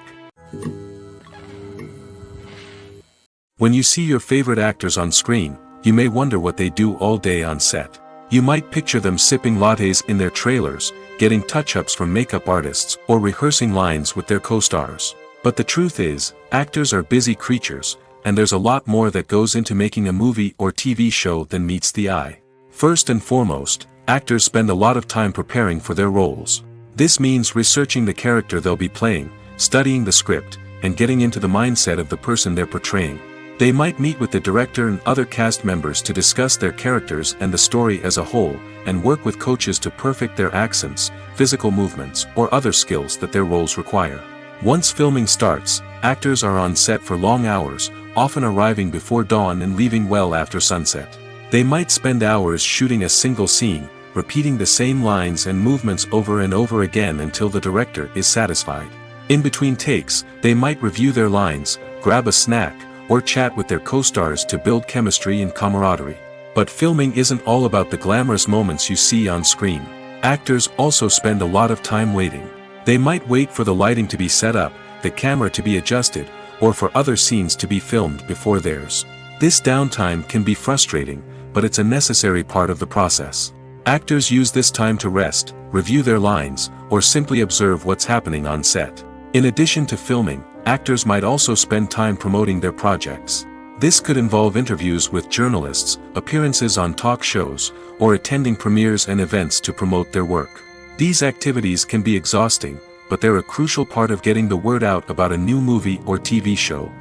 When you see your favorite actors on screen, you may wonder what they do all day on set. You might picture them sipping lattes in their trailers, getting touch-ups from makeup artists, or rehearsing lines with their co-stars. But the truth is, actors are busy creatures, and there's a lot more that goes into making a movie or TV show than meets the eye. First and foremost, actors spend a lot of time preparing for their roles. This means researching the character they'll be playing, studying the script, and getting into the mindset of the person they're portraying. They might meet with the director and other cast members to discuss their characters and the story as a whole, and work with coaches to perfect their accents, physical movements, or other skills that their roles require. Once filming starts, actors are on set for long hours, often arriving before dawn and leaving well after sunset. They might spend hours shooting a single scene, repeating the same lines and movements over and over again until the director is satisfied. In between takes, they might review their lines, grab a snack, or chat with their co-stars to build chemistry and camaraderie. But filming isn't all about the glamorous moments you see on screen. Actors also spend a lot of time waiting. They might wait for the lighting to be set up, the camera to be adjusted, or for other scenes to be filmed before theirs. This downtime can be frustrating, but it's a necessary part of the process. Actors use this time to rest, review their lines, or simply observe what's happening on set. In addition to filming, actors might also spend time promoting their projects. This could involve interviews with journalists, appearances on talk shows, or attending premieres and events to promote their work. These activities can be exhausting, but they're a crucial part of getting the word out about a new movie or TV show.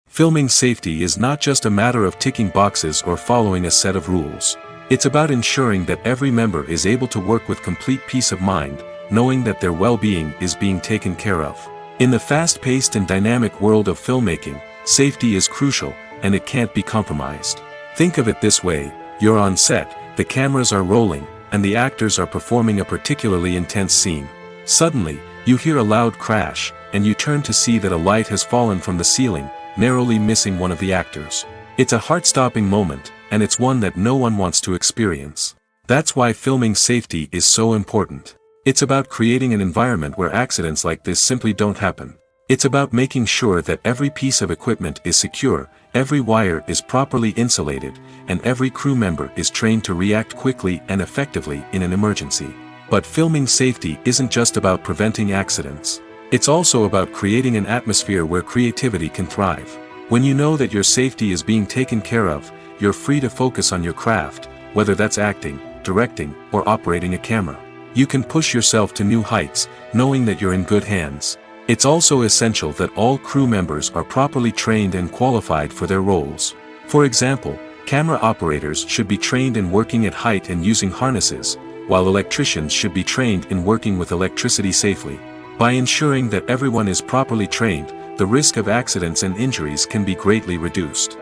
Filming safety is not just a matter of ticking boxes or following a set of rules. It's about ensuring that every member is able to work with complete peace of mind, knowing that their well-being is being taken care of. In the fast-paced and dynamic world of filmmaking, safety is crucial, and it can't be compromised. Think of it this way: you're on set, the cameras are rolling, and the actors are performing a particularly intense scene. Suddenly, you hear a loud crash, and you turn to see that a light has fallen from the ceiling, narrowly missing one of the actors. It's a heart-stopping moment, and it's one that no one wants to experience. That's why filming safety is so important. It's about creating an environment where accidents like this simply don't happen. It's about making sure that every piece of equipment is secure, every wire is properly insulated, and every crew member is trained to react quickly and effectively in an emergency. But filming safety isn't just about preventing accidents. It's also about creating an atmosphere where creativity can thrive. When you know that your safety is being taken care of, you're free to focus on your craft, whether that's acting, directing, or operating a camera. You can push yourself to new heights, knowing that you're in good hands. It's also essential that all crew members are properly trained and qualified for their roles. For example, camera operators should be trained in working at height and using harnesses, while electricians should be trained in working with electricity safely. By ensuring that everyone is properly trained, the risk of accidents and injuries can be greatly reduced.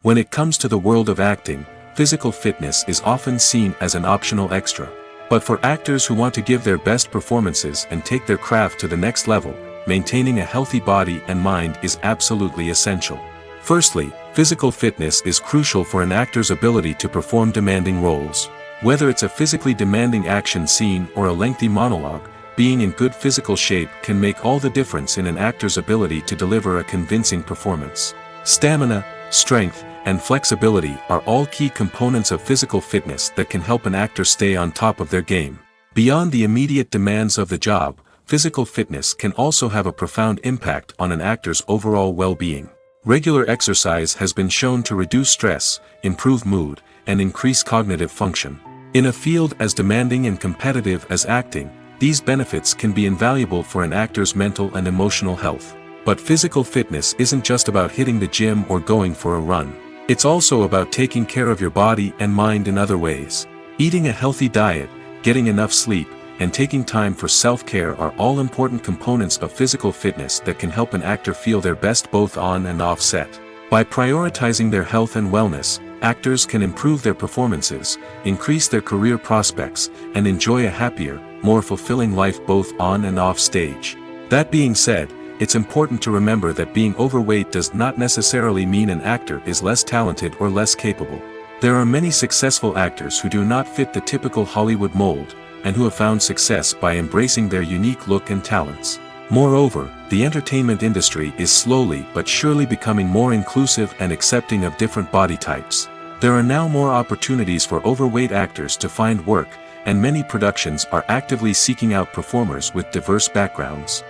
When it comes to the world of acting, physical fitness is often seen as an optional extra. But for actors who want to give their best performances and take their craft to the next level, maintaining a healthy body and mind is absolutely essential. Firstly, physical fitness is crucial for an actor's ability to perform demanding roles. Whether it's a physically demanding action scene or a lengthy monologue, being in good physical shape can make all the difference in an actor's ability to deliver a convincing performance. Stamina, strength, and flexibility are all key components of physical fitness that can help an actor stay on top of their game. Beyond the immediate demands of the job, physical fitness can also have a profound impact on an actor's overall well-being. Regular exercise has been shown to reduce stress, improve mood, and increase cognitive function. In a field as demanding and competitive as acting, these benefits can be invaluable for an actor's mental and emotional health. But physical fitness isn't just about hitting the gym or going for a run. It's also about taking care of your body and mind in other ways. Eating a healthy diet, getting enough sleep, and taking time for self-care are all important components of physical fitness that can help an actor feel their best both on and off set. By prioritizing their health and wellness, actors can improve their performances, increase their career prospects, and enjoy a happier, more fulfilling life both on and off stage. That being said, it's important to remember that being overweight does not necessarily mean an actor is less talented or less capable. There are many successful actors who do not fit the typical Hollywood mold, and who have found success by embracing their unique look and talents. Moreover, the entertainment industry is slowly but surely becoming more inclusive and accepting of different body types. There are now more opportunities for overweight actors to find work, and many productions are actively seeking out performers with diverse backgrounds.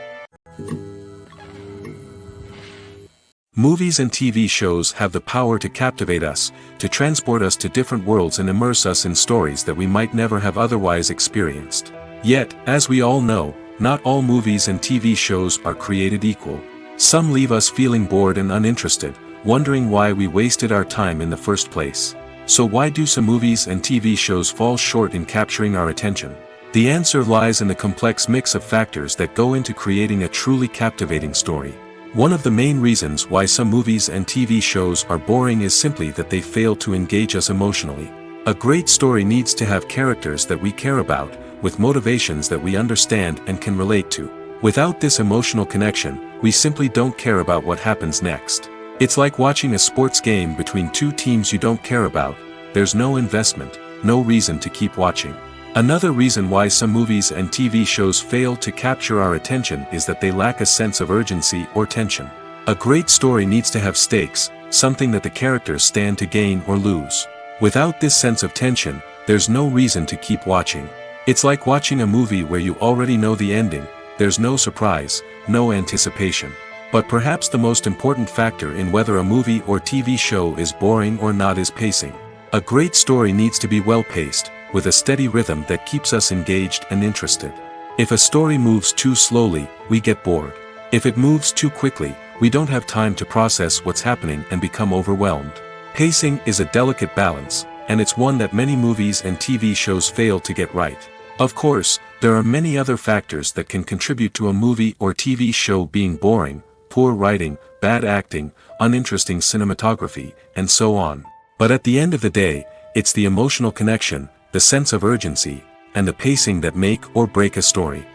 Movies and TV shows have the power to captivate us, to transport us to different worlds and immerse us in stories that we might never have otherwise experienced. Yet, as we all know, not all movies and TV shows are created equal. Some leave us feeling bored and uninterested, wondering why we wasted our time in the first place. So why do some movies and TV shows fall short in capturing our attention? The answer lies in the complex mix of factors that go into creating a truly captivating story. One of the main reasons why some movies and TV shows are boring is simply that they fail to engage us emotionally. A great story needs to have characters that we care about, with motivations that we understand and can relate to. Without this emotional connection, we simply don't care about what happens next. It's like watching a sports game between two teams you don't care about. There's no investment, no reason to keep watching. Another reason why some movies and TV shows fail to capture our attention is that they lack a sense of urgency or tension. A great story needs to have stakes, something that the characters stand to gain or lose. Without this sense of tension, there's no reason to keep watching. It's like watching a movie where you already know the ending. There's no surprise, no anticipation. But perhaps the most important factor in whether a movie or TV show is boring or not is pacing. A great story needs to be well-paced, with a steady rhythm that keeps us engaged and interested. If a story moves too slowly, we get bored. If it moves too quickly, we don't have time to process what's happening and become overwhelmed. Pacing is a delicate balance, and it's one that many movies and TV shows fail to get right. Of course, there are many other factors that can contribute to a movie or TV show being boring: poor writing, bad acting, uninteresting cinematography, and so on. But at the end of the day, it's the emotional connection, the sense of urgency, and the pacing that make or break a story.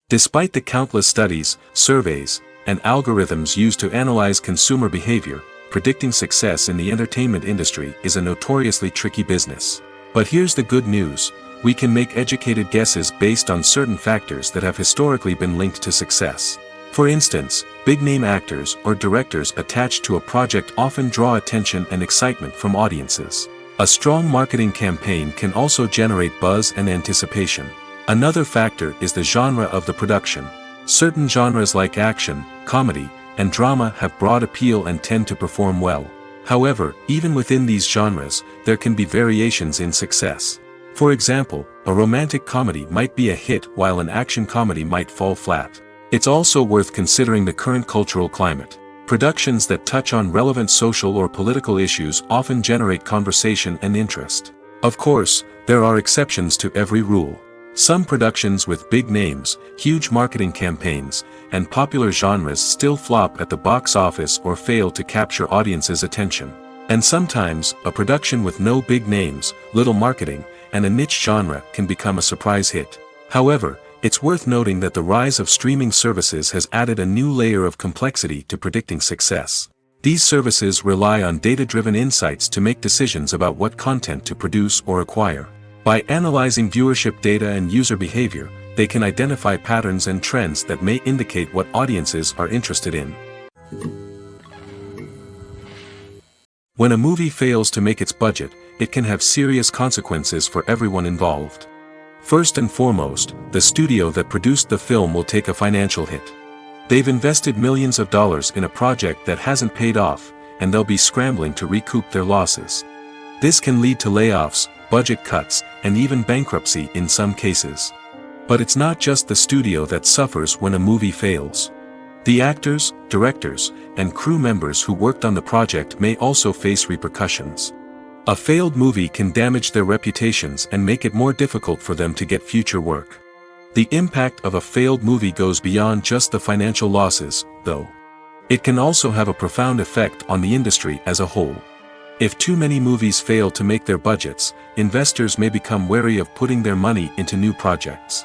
Despite the countless studies, surveys, and algorithms used to analyze consumer behavior, predicting success in the entertainment industry is a notoriously tricky business. But here's the good news: we can make educated guesses based on certain factors that have historically been linked to success. For instance, big-name actors or directors attached to a project often draw attention and excitement from audiences. A strong marketing campaign can also generate buzz and anticipation. Another factor is the genre of the production. Certain genres like action, comedy, and drama have broad appeal and tend to perform well. However, even within these genres, there can be variations in success. For example, a romantic comedy might be a hit while an action comedy might fall flat. It's also worth considering the current cultural climate. Productions that touch on relevant social or political issues often generate conversation and interest. Of course, there are exceptions to every rule. Some productions with big names, huge marketing campaigns, and popular genres still flop at the box office or fail to capture audiences' attention. And sometimes, a production with no big names, little marketing, and a niche genre can become a surprise hit. However, it's worth noting that the rise of streaming services has added a new layer of complexity to predicting success. These services rely on data-driven insights to make decisions about what content to produce or acquire. By analyzing viewership data and user behavior, they can identify patterns and trends that may indicate what audiences are interested in. When a movie fails to make its budget, it can have serious consequences for everyone involved. First and foremost, the studio that produced the film will take a financial hit. They've invested millions of dollars in a project that hasn't paid off, and they'll be scrambling to recoup their losses. This can lead to layoffs, budget cuts, and even bankruptcy in some cases. But it's not just the studio that suffers when a movie fails. The actors, directors, and crew members who worked on the project may also face repercussions. A failed movie can damage their reputations and make it more difficult for them to get future work. The impact of a failed movie goes beyond just the financial losses, though. It can also have a profound effect on the industry as a whole. If too many movies fail to make their budgets, investors may become wary of putting their money into new projects.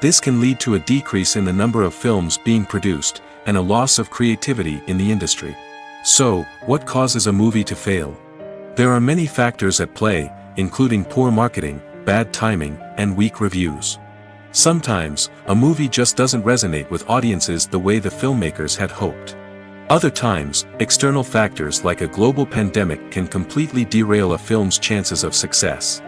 This can lead to a decrease in the number of films being produced, and a loss of creativity in the industry. So, what causes a movie to fail? There are many factors at play, including poor marketing, bad timing, and weak reviews. Sometimes, a movie just doesn't resonate with audiences the way the filmmakers had hoped. Other times, external factors like a global pandemic can completely derail a film's chances of success.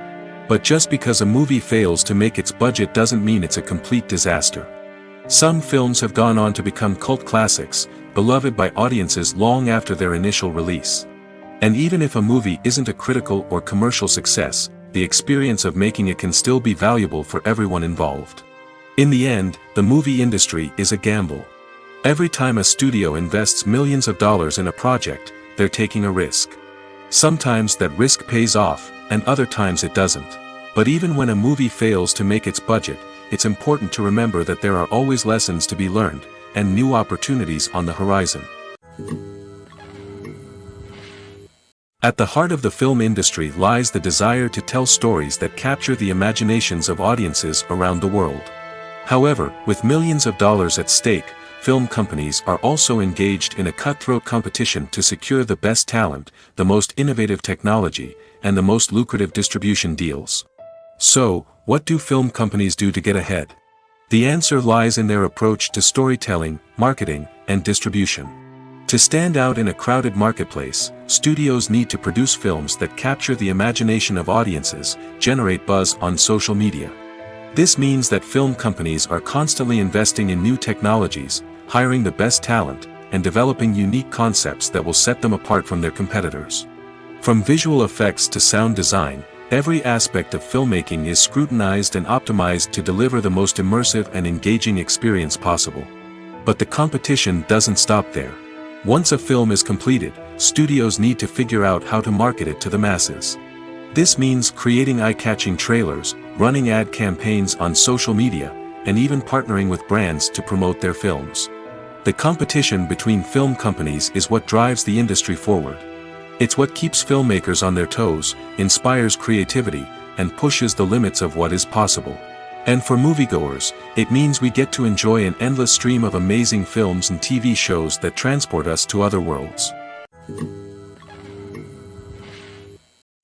But just because a movie fails to make its budget doesn't mean it's a complete disaster. Some films have gone on to become cult classics, beloved by audiences long after their initial release. And even if a movie isn't a critical or commercial success, the experience of making it can still be valuable for everyone involved. In the end, the movie industry is a gamble. Every time a studio invests millions of dollars in a project, they're taking a risk. Sometimes that risk pays off, and other times it doesn't. But even when a movie fails to make its budget, it's important to remember that there are always lessons to be learned, and new opportunities on the horizon. At the heart of the film industry lies the desire to tell stories that capture the imaginations of audiences around the world. However, with millions of dollars at stake, film companies are also engaged in a cutthroat competition to secure the best talent, the most innovative technology, and the most lucrative distribution deals. So, what do film companies do to get ahead? The answer lies in their approach to storytelling, marketing, and distribution. To stand out in a crowded marketplace, studios need to produce films that capture the imagination of audiences, generate buzz on social media. This means that film companies are constantly investing in new technologies, hiring the best talent, and developing unique concepts that will set them apart from their competitors. From visual effects to sound design, every aspect of filmmaking is scrutinized and optimized to deliver the most immersive and engaging experience possible. But the competition doesn't stop there. Once a film is completed, studios need to figure out how to market it to the masses. This means creating eye-catching trailers, running ad campaigns on social media, and even partnering with brands to promote their films. The competition between film companies is what drives the industry forward. It's what keeps filmmakers on their toes, inspires creativity, and pushes the limits of what is possible. And for moviegoers, it means we get to enjoy an endless stream of amazing films and TV shows that transport us to other worlds.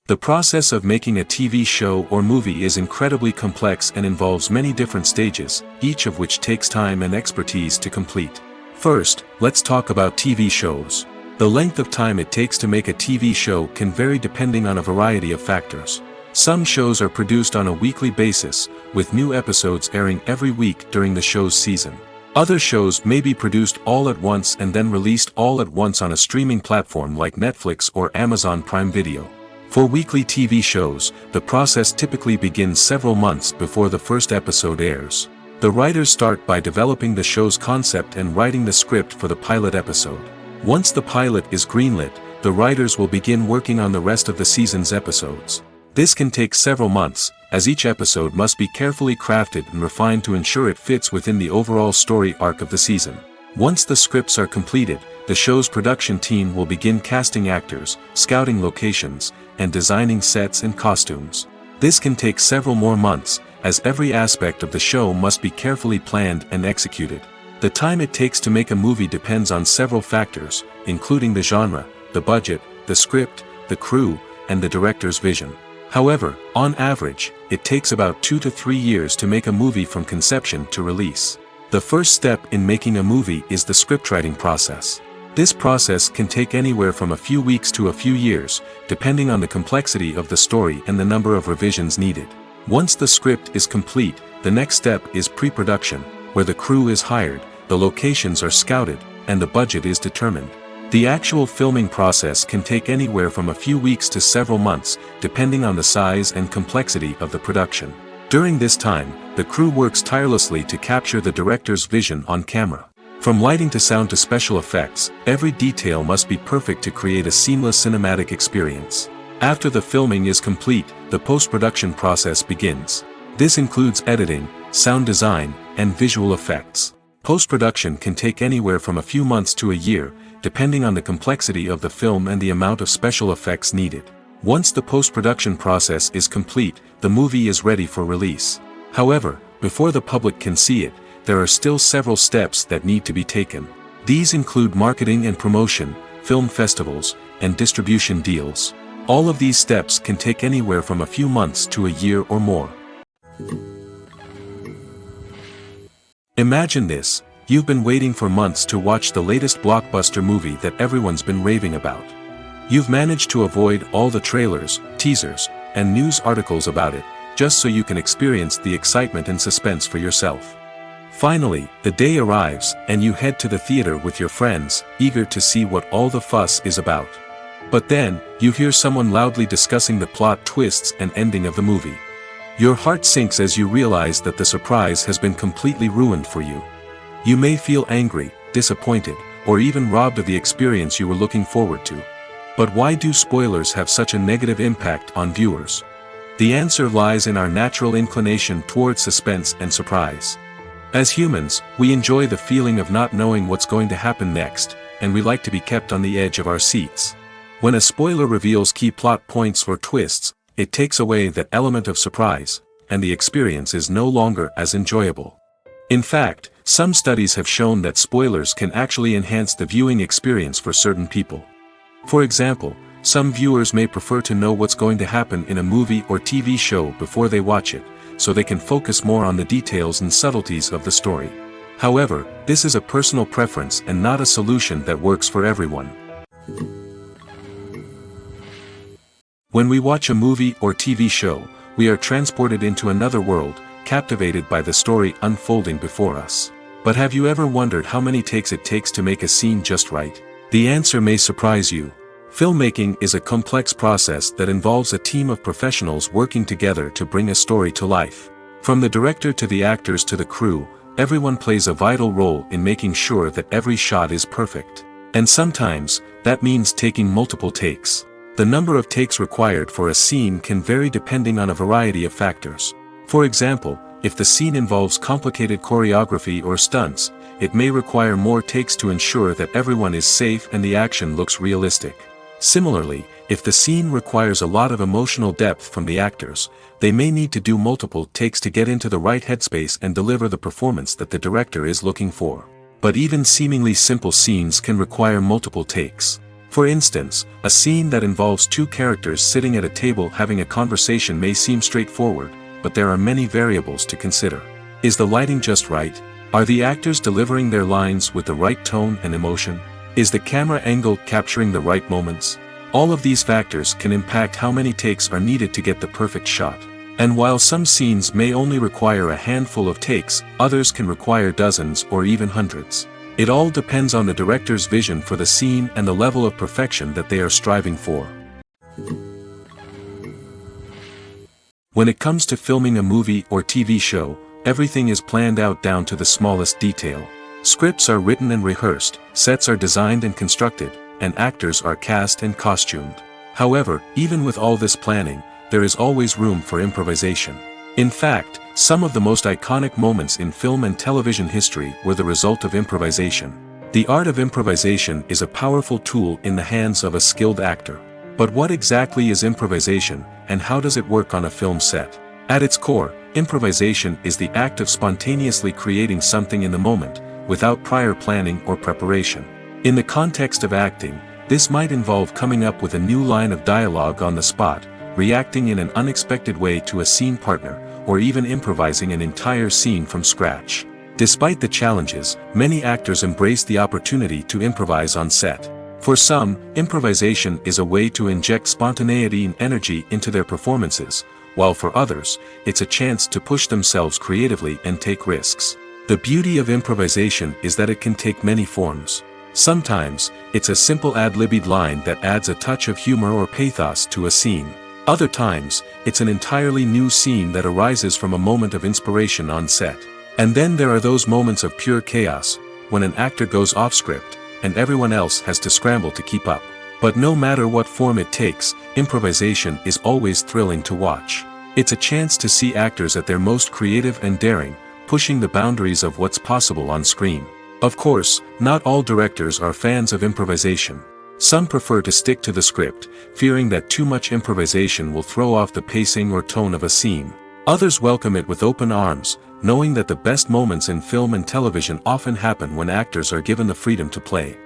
The process of making a TV show or movie is incredibly complex and involves many different stages, each of which takes time and expertise to complete. First, let's talk about TV shows. The length of time it takes to make a TV show can vary depending on a variety of factors. Some shows are produced on a weekly basis, with new episodes airing every week during the show's season. Other shows may be produced all at once and then released all at once on a streaming platform like Netflix or Amazon Prime Video. For weekly TV shows, the process typically begins several months before the first episode airs. The writers start by developing the show's concept and writing the script for the pilot episode. Once the pilot is greenlit, the writers will begin working on the rest of the season's episodes. This can take several months, as each episode must be carefully crafted and refined to ensure it fits within the overall story arc of the season. Once the scripts are completed, the show's production team will begin casting actors, scouting locations, and designing sets and costumes. This can take several more months, as every aspect of the show must be carefully planned and executed. The time it takes to make a movie depends on several factors, including the genre, the budget, the script, the crew, and the director's vision. However, on average, it takes about 2 to 3 years to make a movie from conception to release. The first step in making a movie is the scriptwriting process. This process can take anywhere from a few weeks to a few years, depending on the complexity of the story and the number of revisions needed. Once the script is complete, the next step is pre-production, where the crew is hired, the locations are scouted, and the budget is determined. The actual filming process can take anywhere from a few weeks to several months, depending on the size and complexity of the production. During this time, the crew works tirelessly to capture the director's vision on camera. From lighting to sound to special effects, every detail must be perfect to create a seamless cinematic experience. After the filming is complete, the post-production process begins. This includes editing, sound design, and visual effects. Post-production can take anywhere from a few months to a year, depending on the complexity of the film and the amount of special effects needed. Once the post-production process is complete, the movie is ready for release. However, before the public can see it, there are still several steps that need to be taken. These include marketing and promotion, film festivals, and distribution deals. All of these steps can take anywhere from a few months to a year or more. Imagine this: you've been waiting for months to watch the latest blockbuster movie that everyone's been raving about. You've managed to avoid all the trailers, teasers, and news articles about it, just so you can experience the excitement and suspense for yourself. Finally, the day arrives, and you head to the theater with your friends, eager to see what all the fuss is about. But then, you hear someone loudly discussing the plot twists and ending of the movie. Your heart sinks as you realize that the surprise has been completely ruined for you. You may feel angry, disappointed, or even robbed of the experience you were looking forward to. But why do spoilers have such a negative impact on viewers? The answer lies in our natural inclination towards suspense and surprise. As humans, we enjoy the feeling of not knowing what's going to happen next, and we like to be kept on the edge of our seats. When a spoiler reveals key plot points or twists, it takes away that element of surprise, and the experience is no longer as enjoyable. In fact, some studies have shown that spoilers can actually enhance the viewing experience for certain people. For example, some viewers may prefer to know what's going to happen in a movie or TV show before they watch it, so they can focus more on the details and subtleties of the story. However, this is a personal preference and not a solution that works for everyone. When we watch a movie or TV show, we are transported into another world, captivated by the story unfolding before us. But have you ever wondered how many takes it takes to make a scene just right? The answer may surprise you. Filmmaking is a complex process that involves a team of professionals working together to bring a story to life. From the director to the actors to the crew, everyone plays a vital role in making sure that every shot is perfect. And sometimes, that means taking multiple takes. The number of takes required for a scene can vary depending on a variety of factors. For example, if the scene involves complicated choreography or stunts, it may require more takes to ensure that everyone is safe and the action looks realistic. Similarly, if the scene requires a lot of emotional depth from the actors, they may need to do multiple takes to get into the right headspace and deliver the performance that the director is looking for. But even seemingly simple scenes can require multiple takes. For instance, a scene that involves two characters sitting at a table having a conversation may seem straightforward, but there are many variables to consider. Is the lighting just right? Are the actors delivering their lines with the right tone and emotion? Is the camera angle capturing the right moments? All of these factors can impact how many takes are needed to get the perfect shot. And while some scenes may only require a handful of takes, others can require dozens or even hundreds. It all depends on the director's vision for the scene and the level of perfection that they are striving for. When it comes to filming a movie or TV show, everything is planned out down to the smallest detail. Scripts are written and rehearsed, sets are designed and constructed, and actors are cast and costumed. However, even with all this planning, there is always room for improvisation. In fact, some of the most iconic moments in film and television history were the result of improvisation. The art of improvisation is a powerful tool in the hands of a skilled actor. But what exactly is improvisation, and how does it work on a film set? At its core, improvisation is the act of spontaneously creating something in the moment, without prior planning or preparation. In the context of acting, this might involve coming up with a new line of dialogue on the spot, reacting in an unexpected way to a scene partner, or even improvising an entire scene from scratch. Despite the challenges, many actors embrace the opportunity to improvise on set. For some, improvisation is a way to inject spontaneity and energy into their performances, while for others, it's a chance to push themselves creatively and take risks. The beauty of improvisation is that it can take many forms. Sometimes, it's a simple ad-libbed line that adds a touch of humor or pathos to a scene. Other times, it's an entirely new scene that arises from a moment of inspiration on set. And then there are those moments of pure chaos, when an actor goes off script, and everyone else has to scramble to keep up. But no matter what form it takes, improvisation is always thrilling to watch. It's a chance to see actors at their most creative and daring, pushing the boundaries of what's possible on screen. Of course, not all directors are fans of improvisation. Some prefer to stick to the script, fearing that too much improvisation will throw off the pacing or tone of a scene. Others welcome it with open arms, knowing that the best moments in film and television often happen when actors are given the freedom to play.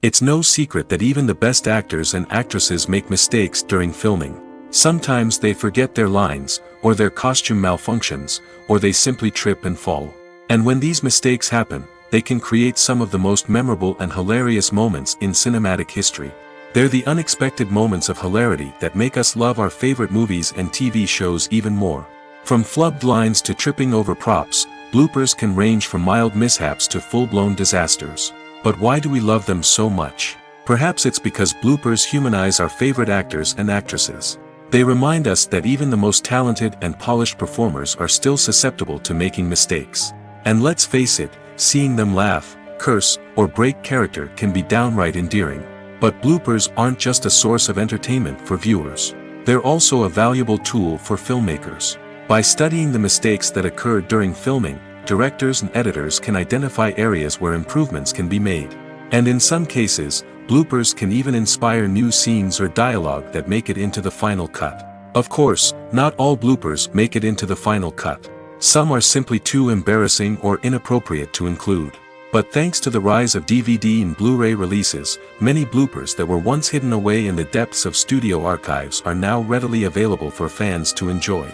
It's no secret that even the best actors and actresses make mistakes during filming. Sometimes they forget their lines, or their costume malfunctions, or they simply trip and fall. And when these mistakes happen, they can create some of the most memorable and hilarious moments in cinematic history. They're the unexpected moments of hilarity that make us love our favorite movies and TV shows even more. From flubbed lines to tripping over props, bloopers can range from mild mishaps to full-blown disasters. But why do we love them so much? Perhaps it's because bloopers humanize our favorite actors and actresses. They remind us that even the most talented and polished performers are still susceptible to making mistakes. And let's face it, seeing them laugh, curse, or break character can be downright endearing. But bloopers aren't just a source of entertainment for viewers. They're also a valuable tool for filmmakers. By studying the mistakes that occurred during filming, directors and editors can identify areas where improvements can be made. And in some cases, bloopers can even inspire new scenes or dialogue that make it into the final cut. Of course, not all bloopers make it into the final cut. Some are simply too embarrassing or inappropriate to include. But thanks to the rise of DVD and Blu-ray releases, many bloopers that were once hidden away in the depths of studio archives are now readily available for fans to enjoy.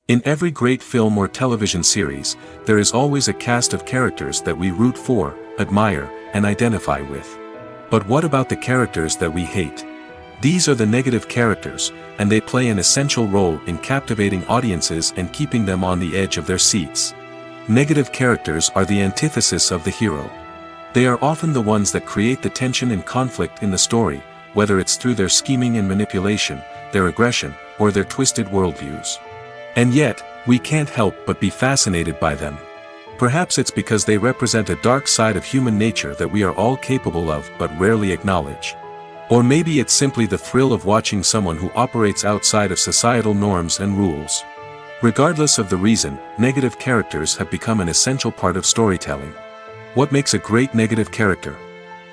In every great film or television series, there is always a cast of characters that we root for, admire, and identify with. But what about the characters that we hate? These are the negative characters, and they play an essential role in captivating audiences and keeping them on the edge of their seats. Negative characters are the antithesis of the hero. They are often the ones that create the tension and conflict in the story, whether it's through their scheming and manipulation, their aggression, or their twisted worldviews. And yet, we can't help but be fascinated by them. Perhaps it's because they represent a dark side of human nature that we are all capable of but rarely acknowledge. Or maybe it's simply the thrill of watching someone who operates outside of societal norms and rules. Regardless of the reason, negative characters have become an essential part of storytelling. What makes a great negative character?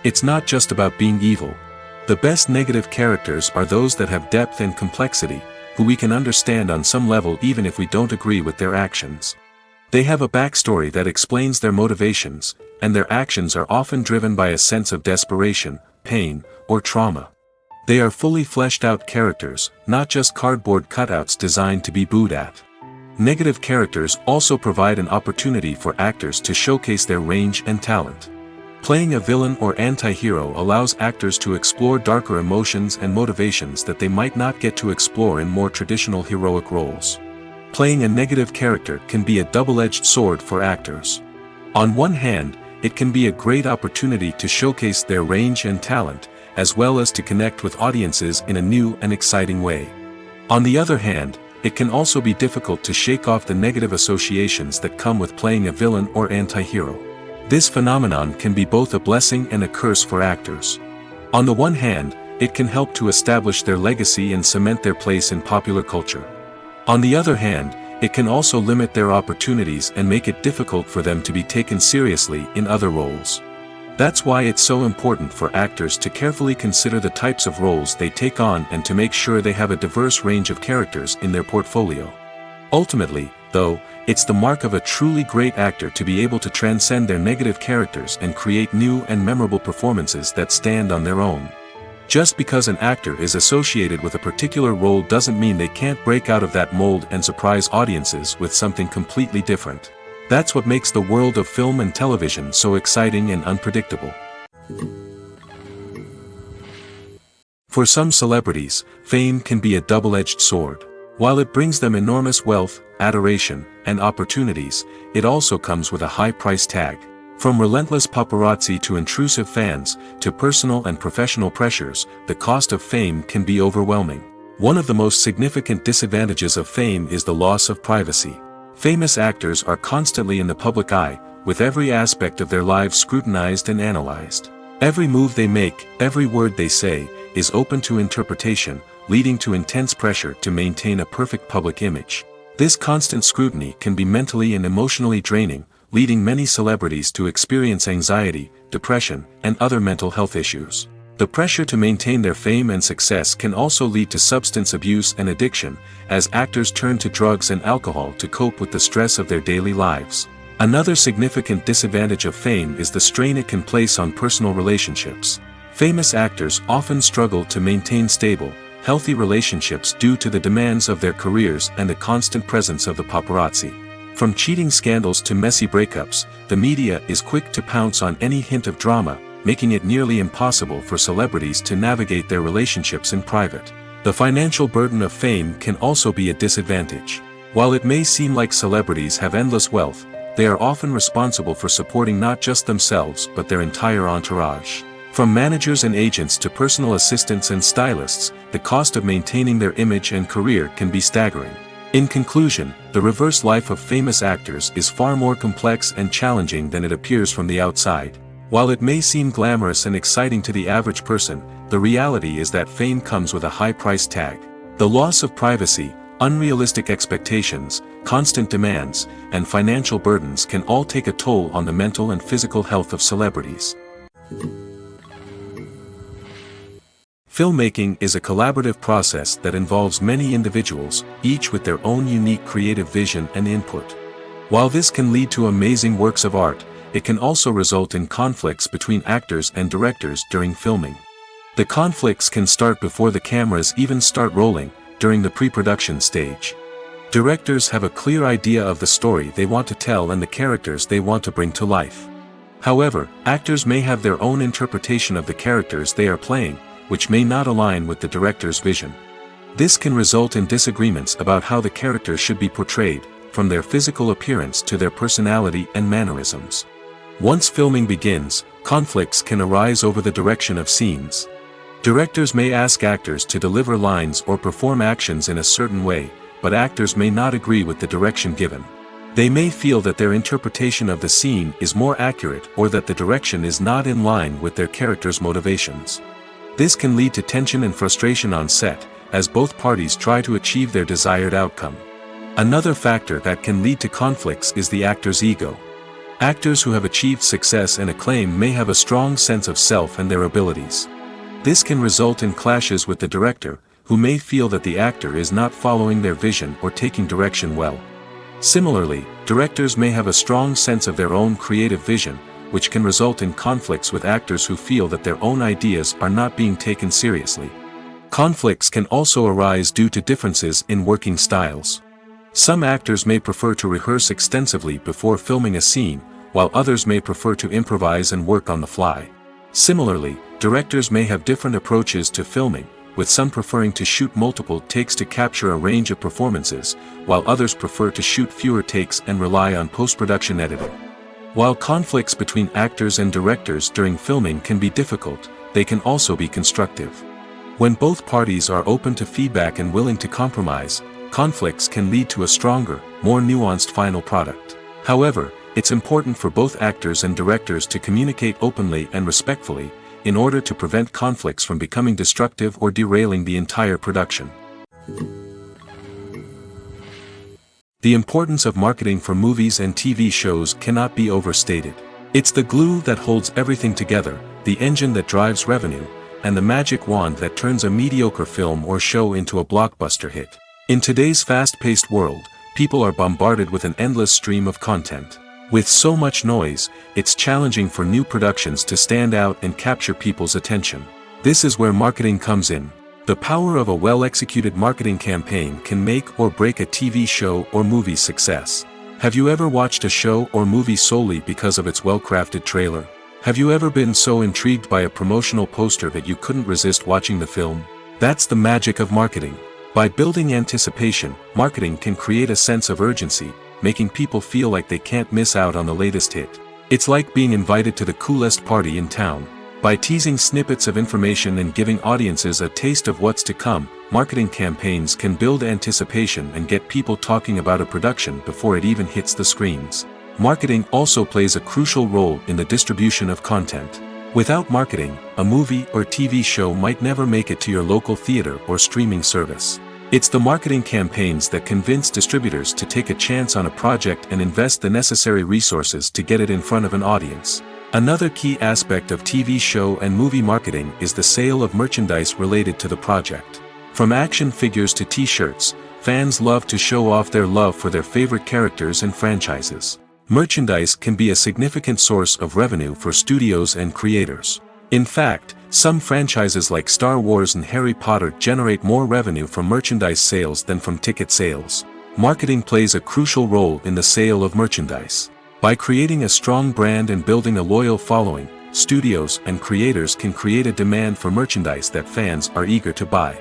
It's not just about being evil. The best negative characters are those that have depth and complexity, who we can understand on some level even if we don't agree with their actions. They have a backstory that explains their motivations, and their actions are often driven by a sense of desperation, pain, or trauma. They are fully fleshed out characters, not just cardboard cutouts designed to be booed at. Negative characters also provide an opportunity for actors to showcase their range and talent. Playing a villain or anti-hero allows actors to explore darker emotions and motivations that they might not get to explore in more traditional heroic roles. Playing a negative character can be a double-edged sword for actors. On one hand, it can be a great opportunity to showcase their range and talent, as well as to connect with audiences in a new and exciting way. On the other hand, it can also be difficult to shake off the negative associations that come with playing a villain or anti-hero. This phenomenon can be both a blessing and a curse for actors. On the one hand, it can help to establish their legacy and cement their place in popular culture. On the other hand, it can also limit their opportunities and make it difficult for them to be taken seriously in other roles. That's why it's so important for actors to carefully consider the types of roles they take on and to make sure they have a diverse range of characters in their portfolio. Ultimately, though, it's the mark of a truly great actor to be able to transcend their negative characters and create new and memorable performances that stand on their own. Just because an actor is associated with a particular role doesn't mean they can't break out of that mold and surprise audiences with something completely different. That's what makes the world of film and television so exciting and unpredictable. For some celebrities, fame can be a double-edged sword. While it brings them enormous wealth, adoration, and opportunities, it also comes with a high price tag. From relentless paparazzi to intrusive fans, to personal and professional pressures, the cost of fame can be overwhelming. One of the most significant disadvantages of fame is the loss of privacy. Famous actors are constantly in the public eye, with every aspect of their lives scrutinized and analyzed. Every move they make, every word they say, is open to interpretation, leading to intense pressure to maintain a perfect public image. This constant scrutiny can be mentally and emotionally draining, leading many celebrities to experience anxiety, depression, and other mental health issues. The pressure to maintain their fame and success can also lead to substance abuse and addiction, as actors turn to drugs and alcohol to cope with the stress of their daily lives. Another significant disadvantage of fame is the strain it can place on personal relationships. Famous actors often struggle to maintain stable, healthy relationships due to the demands of their careers and the constant presence of the paparazzi. From cheating scandals to messy breakups, the media is quick to pounce on any hint of drama, making it nearly impossible for celebrities to navigate their relationships in private. The financial burden of fame can also be a disadvantage. While it may seem like celebrities have endless wealth, they are often responsible for supporting not just themselves but their entire entourage. From managers and agents to personal assistants and stylists, the cost of maintaining their image and career can be staggering. In conclusion, the reverse life of famous actors is far more complex and challenging than it appears from the outside. While it may seem glamorous and exciting to the average person, the reality is that fame comes with a high price tag. The loss of privacy, unrealistic expectations, constant demands, and financial burdens can all take a toll on the mental and physical health of celebrities. Filmmaking is a collaborative process that involves many individuals, each with their own unique creative vision and input. While this can lead to amazing works of art, it can also result in conflicts between actors and directors during filming. The conflicts can start before the cameras even start rolling, during the pre-production stage. Directors have a clear idea of the story they want to tell and the characters they want to bring to life. However, actors may have their own interpretation of the characters they are playing, which may not align with the director's vision. This can result in disagreements about how the characters should be portrayed, from their physical appearance to their personality and mannerisms. Once filming begins, conflicts can arise over the direction of scenes. Directors may ask actors to deliver lines or perform actions in a certain way, but actors may not agree with the direction given. They may feel that their interpretation of the scene is more accurate or that the direction is not in line with their character's motivations. This can lead to tension and frustration on set, as both parties try to achieve their desired outcome. Another factor that can lead to conflicts is the actor's ego. Actors who have achieved success and acclaim may have a strong sense of self and their abilities. This can result in clashes with the director, who may feel that the actor is not following their vision or taking direction well. Similarly, directors may have a strong sense of their own creative vision, which can result in conflicts with actors who feel that their own ideas are not being taken seriously. Conflicts can also arise due to differences in working styles. Some actors may prefer to rehearse extensively before filming a scene, while others may prefer to improvise and work on the fly. Similarly, directors may have different approaches to filming, with some preferring to shoot multiple takes to capture a range of performances, while others prefer to shoot fewer takes and rely on post-production editing. While conflicts between actors and directors during filming can be difficult, they can also be constructive. When both parties are open to feedback and willing to compromise, conflicts can lead to a stronger, more nuanced final product. However, it's important for both actors and directors to communicate openly and respectfully, in order to prevent conflicts from becoming destructive or derailing the entire production. The importance of marketing for movies and TV shows cannot be overstated. It's the glue that holds everything together, the engine that drives revenue, and the magic wand that turns a mediocre film or show into a blockbuster hit. In today's fast-paced world, people are bombarded with an endless stream of content. With so much noise, it's challenging for new productions to stand out and capture people's attention. This is where marketing comes in. The power of a well-executed marketing campaign can make or break a TV show or movie's success. Have you ever watched a show or movie solely because of its well-crafted trailer? Have you ever been so intrigued by a promotional poster that you couldn't resist watching the film? That's the magic of marketing. By building anticipation, marketing can create a sense of urgency, making people feel like they can't miss out on the latest hit. It's like being invited to the coolest party in town. By teasing snippets of information and giving audiences a taste of what's to come, marketing campaigns can build anticipation and get people talking about a production before it even hits the screens. Marketing also plays a crucial role in the distribution of content. Without marketing, a movie or TV show might never make it to your local theater or streaming service. It's the marketing campaigns that convince distributors to take a chance on a project and invest the necessary resources to get it in front of an audience. Another key aspect of TV show and movie marketing is the sale of merchandise related to the project. From action figures to t-shirts, fans love to show off their love for their favorite characters and franchises. Merchandise can be a significant source of revenue for studios and creators. In fact, some franchises like Star Wars and Harry Potter generate more revenue from merchandise sales than from ticket sales. Marketing plays a crucial role in the sale of merchandise. By creating a strong brand and building a loyal following, studios and creators can create a demand for merchandise that fans are eager to buy.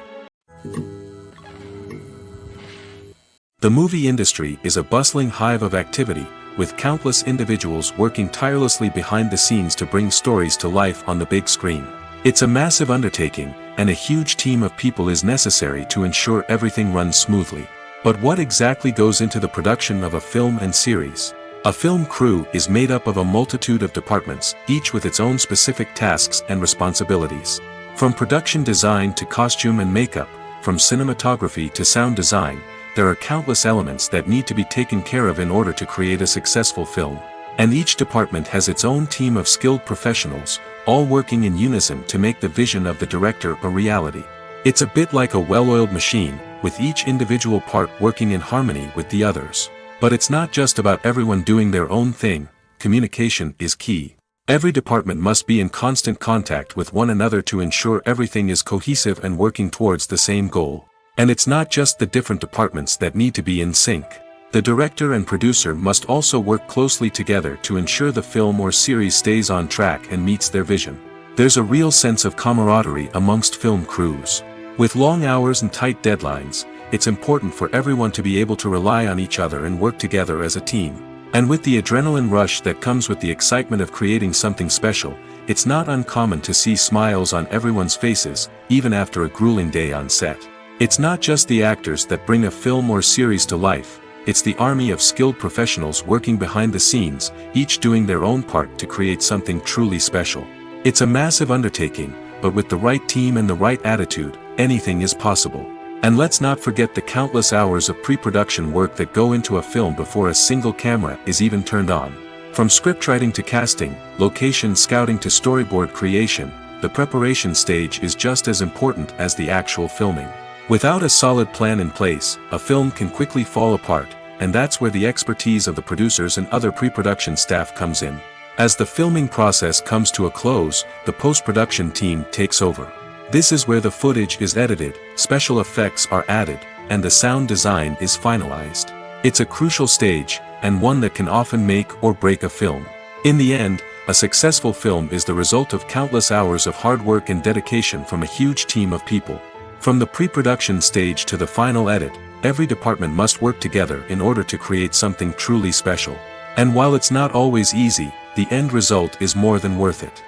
The movie industry is a bustling hive of activity, with countless individuals working tirelessly behind the scenes to bring stories to life on the big screen. It's a massive undertaking, and a huge team of people is necessary to ensure everything runs smoothly. But what exactly goes into the production of a film and series? A film crew is made up of a multitude of departments, each with its own specific tasks and responsibilities. From production design to costume and makeup, from cinematography to sound design, there are countless elements that need to be taken care of in order to create a successful film. And each department has its own team of skilled professionals, all working in unison to make the vision of the director a reality. It's a bit like a well-oiled machine, with each individual part working in harmony with the others. But it's not just about everyone doing their own thing. Communication is key. Every department must be in constant contact with one another to ensure everything is cohesive and working towards the same goal. And it's not just the different departments that need to be in sync. The director and producer must also work closely together to ensure the film or series stays on track and meets their vision. There's a real sense of camaraderie amongst film crews. With long hours and tight deadlines, it's important for everyone to be able to rely on each other and work together as a team. And with the adrenaline rush that comes with the excitement of creating something special, it's not uncommon to see smiles on everyone's faces, even after a grueling day on set. It's not just the actors that bring a film or series to life, it's the army of skilled professionals working behind the scenes, each doing their own part to create something truly special. It's a massive undertaking, but with the right team and the right attitude, anything is possible. And let's not forget the countless hours of pre-production work that go into a film before a single camera is even turned on. From scriptwriting to casting, location scouting to storyboard creation, the preparation stage is just as important as the actual filming. Without a solid plan in place, a film can quickly fall apart, and that's where the expertise of the producers and other pre-production staff comes in. As the filming process comes to a close, the post-production team takes over. This is where the footage is edited, special effects are added, and the sound design is finalized. It's a crucial stage, and one that can often make or break a film. In the end, a successful film is the result of countless hours of hard work and dedication from a huge team of people. From the pre-production stage to the final edit, every department must work together in order to create something truly special. And while it's not always easy, the end result is more than worth it.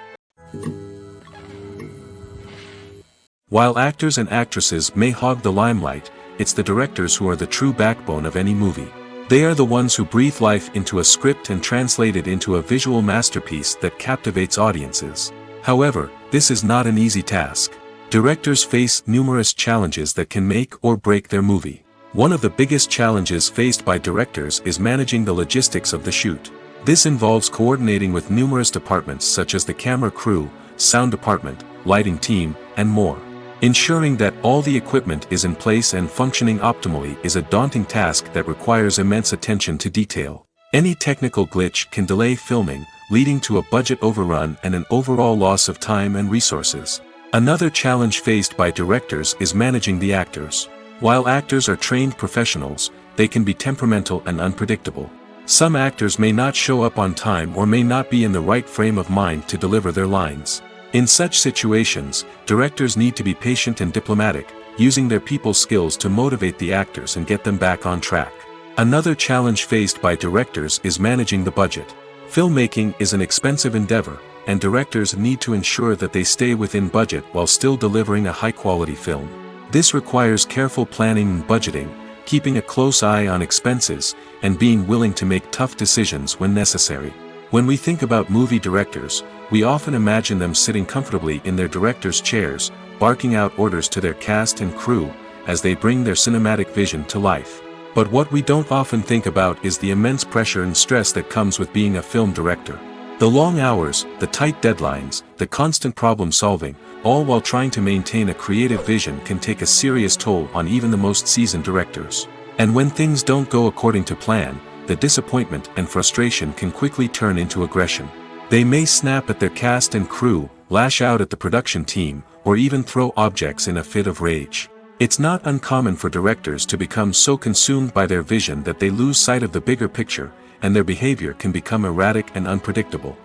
While actors and actresses may hog the limelight, it's the directors who are the true backbone of any movie. They are the ones who breathe life into a script and translate it into a visual masterpiece that captivates audiences. However, this is not an easy task. Directors face numerous challenges that can make or break their movie. One of the biggest challenges faced by directors is managing the logistics of the shoot. This involves coordinating with numerous departments such as the camera crew, sound department, lighting team, and more. Ensuring that all the equipment is in place and functioning optimally is a daunting task that requires immense attention to detail. Any technical glitch can delay filming, leading to a budget overrun and an overall loss of time and resources. Another challenge faced by directors is managing the actors. While actors are trained professionals, they can be temperamental and unpredictable. Some actors may not show up on time or may not be in the right frame of mind to deliver their lines. In such situations, directors need to be patient and diplomatic, using their people skills to motivate the actors and get them back on track. Another challenge faced by directors is managing the budget. Filmmaking is an expensive endeavor, and directors need to ensure that they stay within budget while still delivering a high-quality film. This requires careful planning and budgeting, keeping a close eye on expenses, and being willing to make tough decisions when necessary. When we think about movie directors, we often imagine them sitting comfortably in their director's chairs, barking out orders to their cast and crew, as they bring their cinematic vision to life. But what we don't often think about is the immense pressure and stress that comes with being a film director. The long hours, the tight deadlines, the constant problem solving, all while trying to maintain a creative vision can take a serious toll on even the most seasoned directors. And when things don't go according to plan, the disappointment and frustration can quickly turn into aggression. They may snap at their cast and crew, lash out at the production team, or even throw objects in a fit of rage. It's not uncommon for directors to become so consumed by their vision that they lose sight of the bigger picture, and their behavior can become erratic and unpredictable.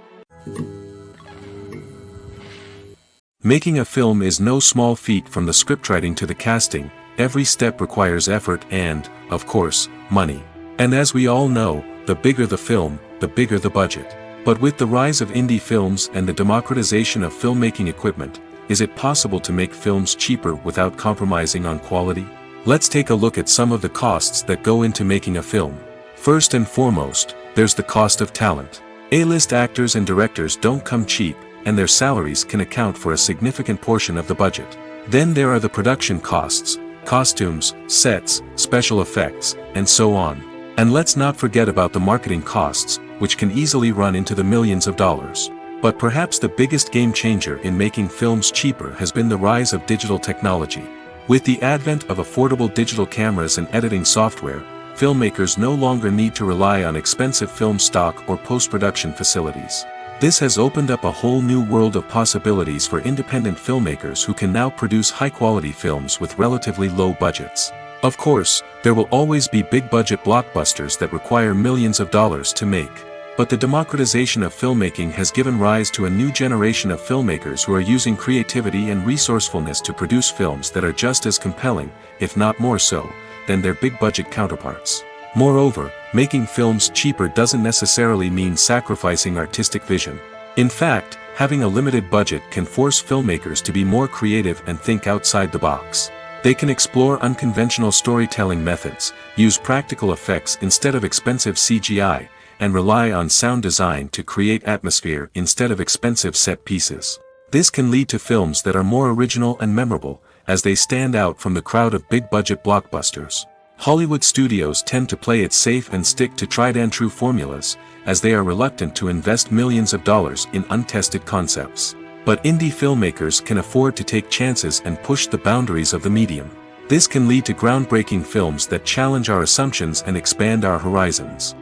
Making a film is no small feat. From the scriptwriting to the casting, every step requires effort and, of course, money. And as we all know, the bigger the film, the bigger the budget. But with the rise of indie films and the democratization of filmmaking equipment, is it possible to make films cheaper without compromising on quality? Let's take a look at some of the costs that go into making a film. First and foremost, there's the cost of talent. A-list actors and directors don't come cheap, and their salaries can account for a significant portion of the budget. Then there are the production costs, costumes, sets, special effects, and so on. And let's not forget about the marketing costs, which can easily run into the millions of dollars. But perhaps the biggest game changer in making films cheaper has been the rise of digital technology. With the advent of affordable digital cameras and editing software, filmmakers no longer need to rely on expensive film stock or post-production facilities. This has opened up a whole new world of possibilities for independent filmmakers who can now produce high-quality films with relatively low budgets. Of course, there will always be big-budget blockbusters that require millions of dollars to make. But the democratization of filmmaking has given rise to a new generation of filmmakers who are using creativity and resourcefulness to produce films that are just as compelling, if not more so, than their big-budget counterparts. Moreover, making films cheaper doesn't necessarily mean sacrificing artistic vision. In fact, having a limited budget can force filmmakers to be more creative and think outside the box. They can explore unconventional storytelling methods, use practical effects instead of expensive CGI, and rely on sound design to create atmosphere instead of expensive set pieces. This can lead to films that are more original and memorable, as they stand out from the crowd of big-budget blockbusters. Hollywood studios tend to play it safe and stick to tried-and-true formulas, as they are reluctant to invest millions of dollars in untested concepts. But indie filmmakers can afford to take chances and push the boundaries of the medium. This can lead to groundbreaking films that challenge our assumptions and expand our horizons.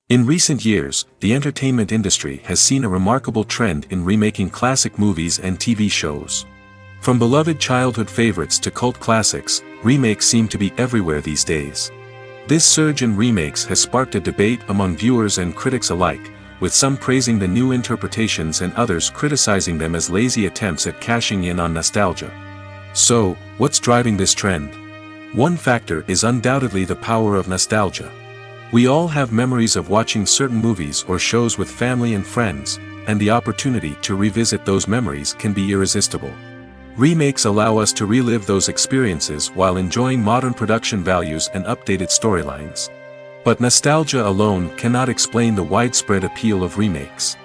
In recent years, the entertainment industry has seen a remarkable trend in remaking classic movies and TV shows. From beloved childhood favorites to cult classics, remakes seem to be everywhere these days. This surge in remakes has sparked a debate among viewers and critics alike, with some praising the new interpretations and others criticizing them as lazy attempts at cashing in on nostalgia. So, what's driving this trend? One factor is undoubtedly the power of nostalgia. We all have memories of watching certain movies or shows with family and friends, and the opportunity to revisit those memories can be irresistible. Remakes allow us to relive those experiences while enjoying modern production values and updated storylines. But nostalgia alone cannot explain the widespread appeal of remakes.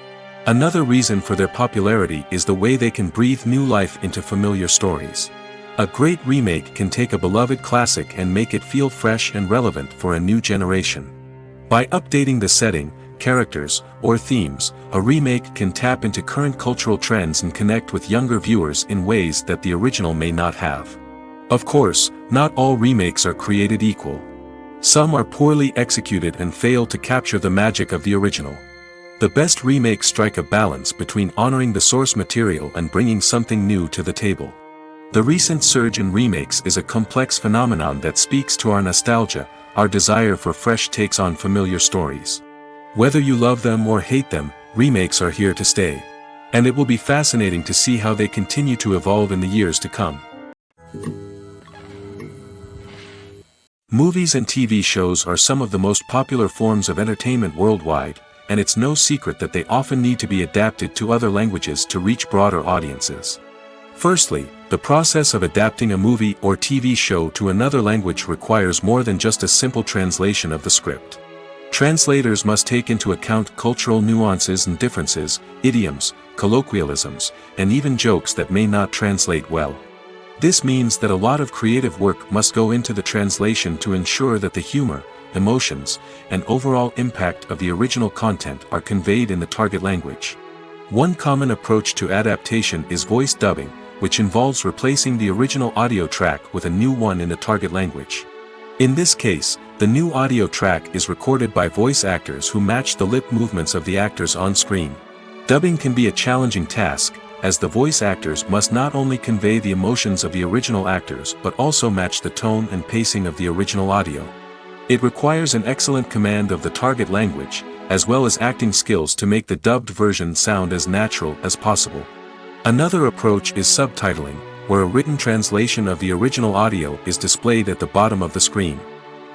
Another reason for their popularity is the way they can breathe new life into familiar stories. A great remake can take a beloved classic and make it feel fresh and relevant for a new generation. By updating the setting, characters, or themes, a remake can tap into current cultural trends and connect with younger viewers in ways that the original may not have. Of course, not all remakes are created equal. Some are poorly executed and fail to capture the magic of the original. The best remakes strike a balance between honoring the source material and bringing something new to the table. The recent surge in remakes is a complex phenomenon that speaks to our nostalgia, our desire for fresh takes on familiar stories. Whether you love them or hate them, remakes are here to stay. And it will be fascinating to see how they continue to evolve in the years to come. Movies and TV shows are some of the most popular forms of entertainment worldwide, and it's no secret that they often need to be adapted to other languages to reach broader audiences. Firstly, the process of adapting a movie or TV show to another language requires more than just a simple translation of the script. Translators must take into account cultural nuances and differences, idioms, colloquialisms, and even jokes that may not translate well. This means that a lot of creative work must go into the translation to ensure that the humor, emotions, and overall impact of the original content are conveyed in the target language. One common approach to adaptation is voice dubbing, which involves replacing the original audio track with a new one in the target language. In this case, the new audio track is recorded by voice actors who match the lip movements of the actors on screen. Dubbing can be a challenging task, as the voice actors must not only convey the emotions of the original actors but also match the tone and pacing of the original audio. It requires an excellent command of the target language, as well as acting skills to make the dubbed version sound as natural as possible. Another approach is subtitling, where a written translation of the original audio is displayed at the bottom of the screen.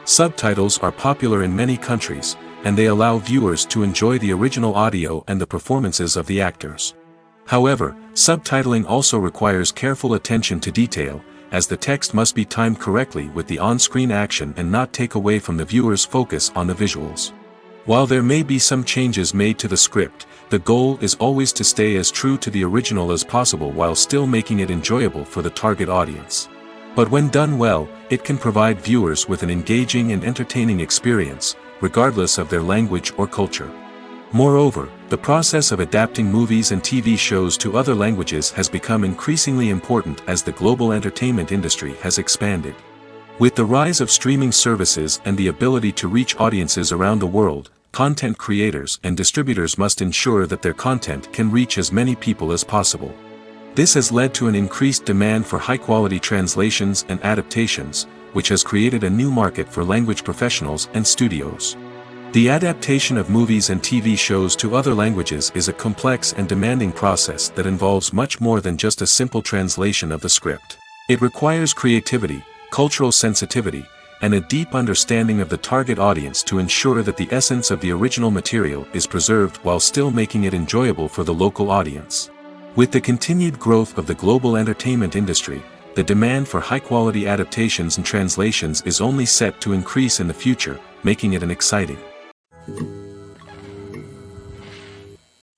Subtitles are popular in many countries, and they allow viewers to enjoy the original audio and the performances of the actors. However, subtitling also requires careful attention to detail, as the text must be timed correctly with the on-screen action and not take away from the viewer's focus on the visuals. While there may be some changes made to the script, the goal is always to stay as true to the original as possible while still making it enjoyable for the target audience. But when done well, it can provide viewers with an engaging and entertaining experience, regardless of their language or culture. Moreover, the process of adapting movies and TV shows to other languages has become increasingly important as the global entertainment industry has expanded. With the rise of streaming services and the ability to reach audiences around the world, content creators and distributors must ensure that their content can reach as many people as possible. This has led to an increased demand for high-quality translations and adaptations, which has created a new market for language professionals and studios. The adaptation of movies and TV shows to other languages is a complex and demanding process that involves much more than just a simple translation of the script. It requires creativity, cultural sensitivity, and a deep understanding of the target audience to ensure that the essence of the original material is preserved while still making it enjoyable for the local audience. With the continued growth of the global entertainment industry, the demand for high-quality adaptations and translations is only set to increase in the future, making it an exciting.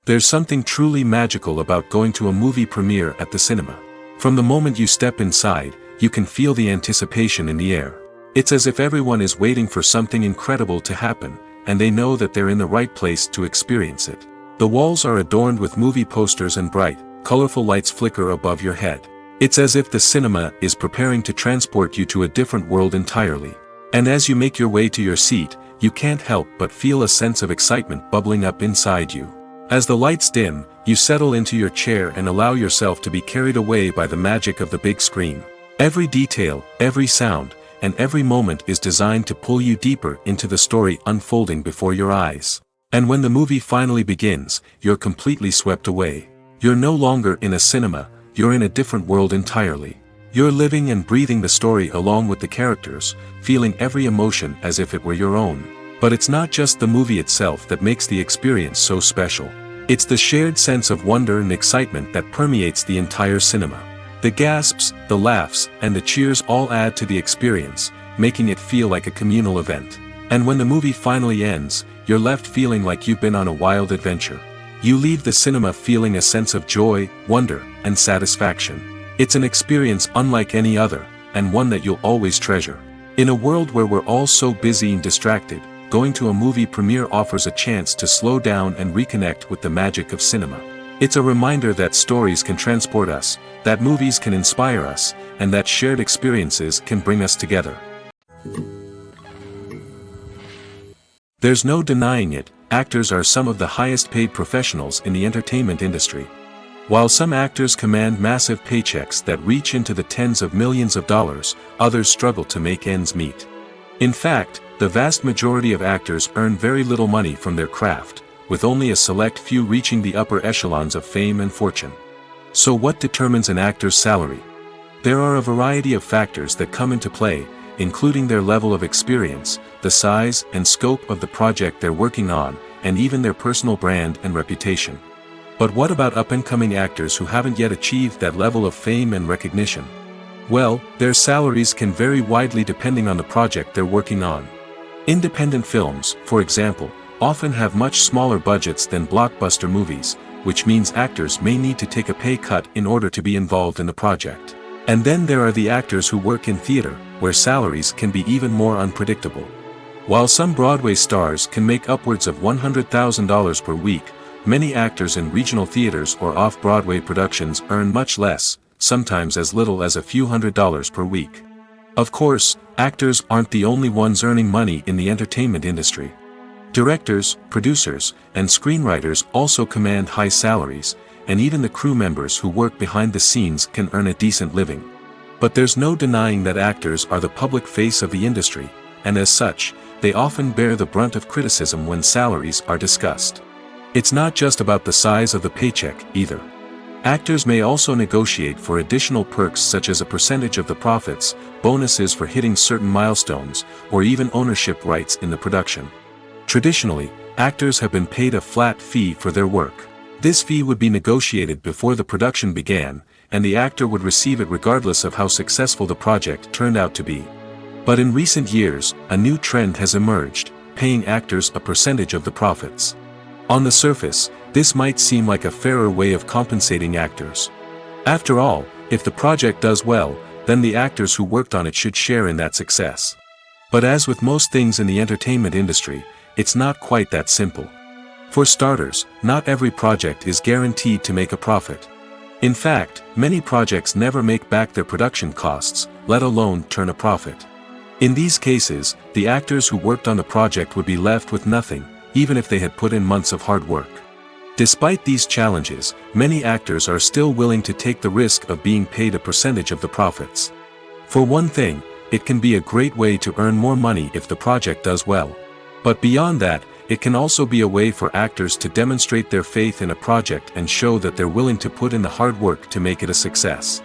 There's something truly magical about going to a movie premiere at the cinema. From the moment you step inside, you can feel the anticipation in the air. It's as if everyone is waiting for something incredible to happen, and they know that they're in the right place to experience it. The walls are adorned with movie posters and bright, colorful lights flicker above your head. It's as if the cinema is preparing to transport you to a different world entirely. And as you make your way to your seat, you can't help but feel a sense of excitement bubbling up inside you. As the lights dim, you settle into your chair and allow yourself to be carried away by the magic of the big screen. Every detail, every sound, and every moment is designed to pull you deeper into the story unfolding before your eyes. And when the movie finally begins, you're completely swept away. You're no longer in a cinema, you're in a different world entirely. You're living and breathing the story along with the characters, feeling every emotion as if it were your own. But it's not just the movie itself that makes the experience so special. It's the shared sense of wonder and excitement that permeates the entire cinema. The gasps, the laughs, and the cheers all add to the experience, making it feel like a communal event. And when the movie finally ends, you're left feeling like you've been on a wild adventure. You leave the cinema feeling a sense of joy, wonder, and satisfaction. It's an experience unlike any other, and one that you'll always treasure. In a world where we're all so busy and distracted, going to a movie premiere offers a chance to slow down and reconnect with the magic of cinema. It's a reminder that stories can transport us, that movies can inspire us, and that shared experiences can bring us together. There's no denying it, actors are some of the highest paid professionals in the entertainment industry. While some actors command massive paychecks that reach into the tens of millions of dollars, others struggle to make ends meet. In fact, the vast majority of actors earn very little money from their craft, with only a select few reaching the upper echelons of fame and fortune. So what determines an actor's salary? There are a variety of factors that come into play, including their level of experience, the size and scope of the project they're working on, and even their personal brand and reputation. But what about up-and-coming actors who haven't yet achieved that level of fame and recognition? Well, their salaries can vary widely depending on the project they're working on. Independent films, for example, often have much smaller budgets than blockbuster movies, which means actors may need to take a pay cut in order to be involved in the project. And then there are the actors who work in theater, where salaries can be even more unpredictable. While some Broadway stars can make upwards of $100,000 per week, many actors in regional theaters or off-Broadway productions earn much less, sometimes as little as a few $100s per week. Of course, actors aren't the only ones earning money in the entertainment industry. Directors, producers, and screenwriters also command high salaries, and even the crew members who work behind the scenes can earn a decent living. But there's no denying that actors are the public face of the industry, and as such, they often bear the brunt of criticism when salaries are discussed. It's not just about the size of the paycheck, either. Actors may also negotiate for additional perks such as a percentage of the profits, bonuses for hitting certain milestones, or even ownership rights in the production. Traditionally, actors have been paid a flat fee for their work. This fee would be negotiated before the production began, and the actor would receive it regardless of how successful the project turned out to be. But in recent years, a new trend has emerged, paying actors a percentage of the profits. On the surface, this might seem like a fairer way of compensating actors. After all, if the project does well, then the actors who worked on it should share in that success. But as with most things in the entertainment industry, it's not quite that simple. For starters, not every project is guaranteed to make a profit. In fact, many projects never make back their production costs, let alone turn a profit. In these cases, the actors who worked on the project would be left with nothing, even if they had put in months of hard work. Despite these challenges, many actors are still willing to take the risk of being paid a percentage of the profits. For one thing, it can be a great way to earn more money if the project does well. But beyond that, it can also be a way for actors to demonstrate their faith in a project and show that they're willing to put in the hard work to make it a success.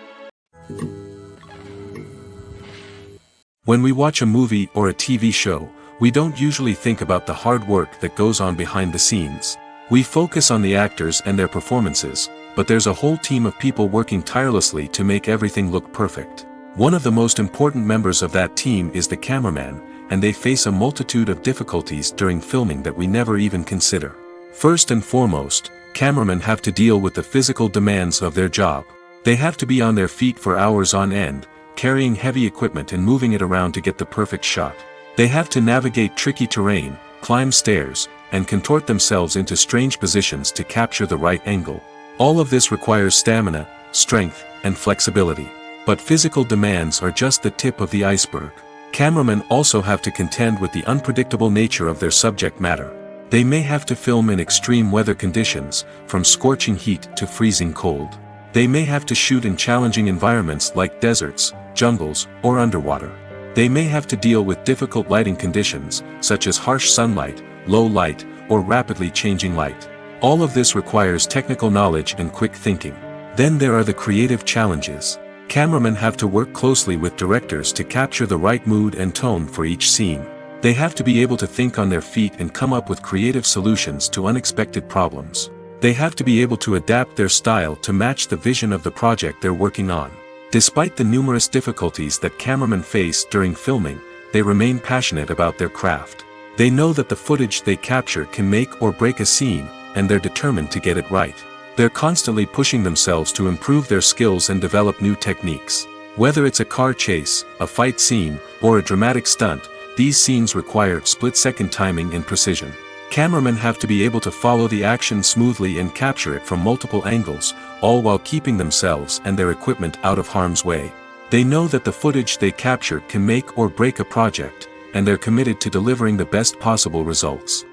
When we watch a movie or a TV show, we don't usually think about the hard work that goes on behind the scenes. We focus on the actors and their performances, but there's a whole team of people working tirelessly to make everything look perfect. One of the most important members of that team is the cameraman, and they face a multitude of difficulties during filming that we never even consider. First and foremost, cameramen have to deal with the physical demands of their job. They have to be on their feet for hours on end, carrying heavy equipment and moving it around to get the perfect shot. They have to navigate tricky terrain, climb stairs, and contort themselves into strange positions to capture the right angle. All of this requires stamina, strength, and flexibility. But physical demands are just the tip of the iceberg. Cameramen also have to contend with the unpredictable nature of their subject matter. They may have to film in extreme weather conditions, from scorching heat to freezing cold. They may have to shoot in challenging environments like deserts, jungles, or underwater. They may have to deal with difficult lighting conditions, such as harsh sunlight, low light, or rapidly changing light. All of this requires technical knowledge and quick thinking. Then there are the creative challenges. Cameramen have to work closely with directors to capture the right mood and tone for each scene. They have to be able to think on their feet and come up with creative solutions to unexpected problems. They have to be able to adapt their style to match the vision of the project they're working on. Despite the numerous difficulties that cameramen face during filming, they remain passionate about their craft. They know that the footage they capture can make or break a scene, and they're determined to get it right. They're constantly pushing themselves to improve their skills and develop new techniques. Whether it's a car chase, a fight scene, or a dramatic stunt, these scenes require split-second timing and precision. Cameramen have to be able to follow the action smoothly and capture it from multiple angles, all while keeping themselves and their equipment out of harm's way. They know that the footage they capture can make or break a project, and they're committed to delivering the best possible results.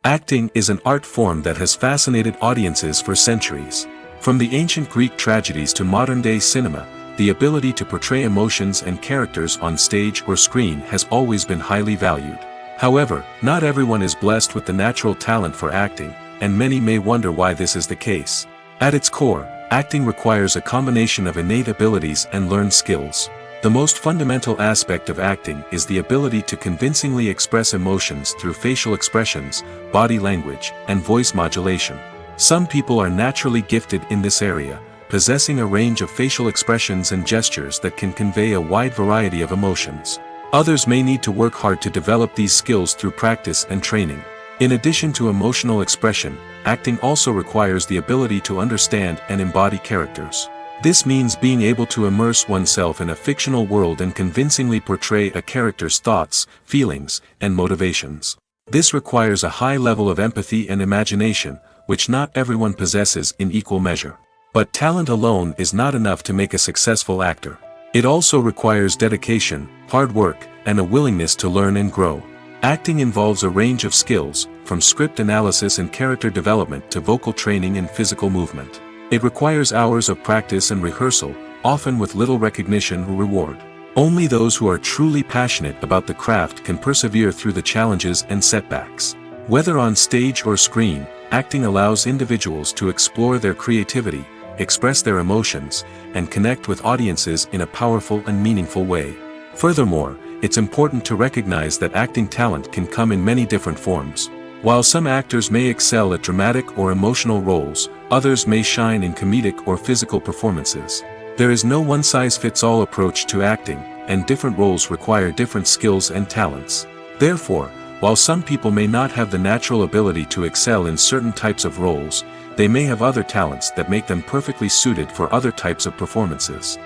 Acting is an art form that has fascinated audiences for centuries. From the ancient Greek tragedies to modern-day cinema, the ability to portray emotions and characters on stage or screen has always been highly valued. However, not everyone is blessed with the natural talent for acting, and many may wonder why this is the case. At its core, acting requires a combination of innate abilities and learned skills. The most fundamental aspect of acting is the ability to convincingly express emotions through facial expressions, body language, and voice modulation. Some people are naturally gifted in this area, possessing a range of facial expressions and gestures that can convey a wide variety of emotions. Others may need to work hard to develop these skills through practice and training. In addition to emotional expression, acting also requires the ability to understand and embody characters. This means being able to immerse oneself in a fictional world and convincingly portray a character's thoughts, feelings, and motivations. This requires a high level of empathy and imagination, which not everyone possesses in equal measure. But talent alone is not enough to make a successful actor. It also requires dedication, hard work, and a willingness to learn and grow. Acting involves a range of skills, from script analysis and character development to vocal training and physical movement. It requires hours of practice and rehearsal, often with little recognition or reward. Only those who are truly passionate about the craft can persevere through the challenges and setbacks. Whether on stage or screen, acting allows individuals to explore their creativity, express their emotions, and connect with audiences in a powerful and meaningful way. Furthermore, it's important to recognize that acting talent can come in many different forms. While some actors may excel at dramatic or emotional roles, others may shine in comedic or physical performances. There is no one-size-fits-all approach to acting, and different roles require different skills and talents. Therefore, while some people may not have the natural ability to excel in certain types of roles, they may have other talents that make them perfectly suited for other types of performances.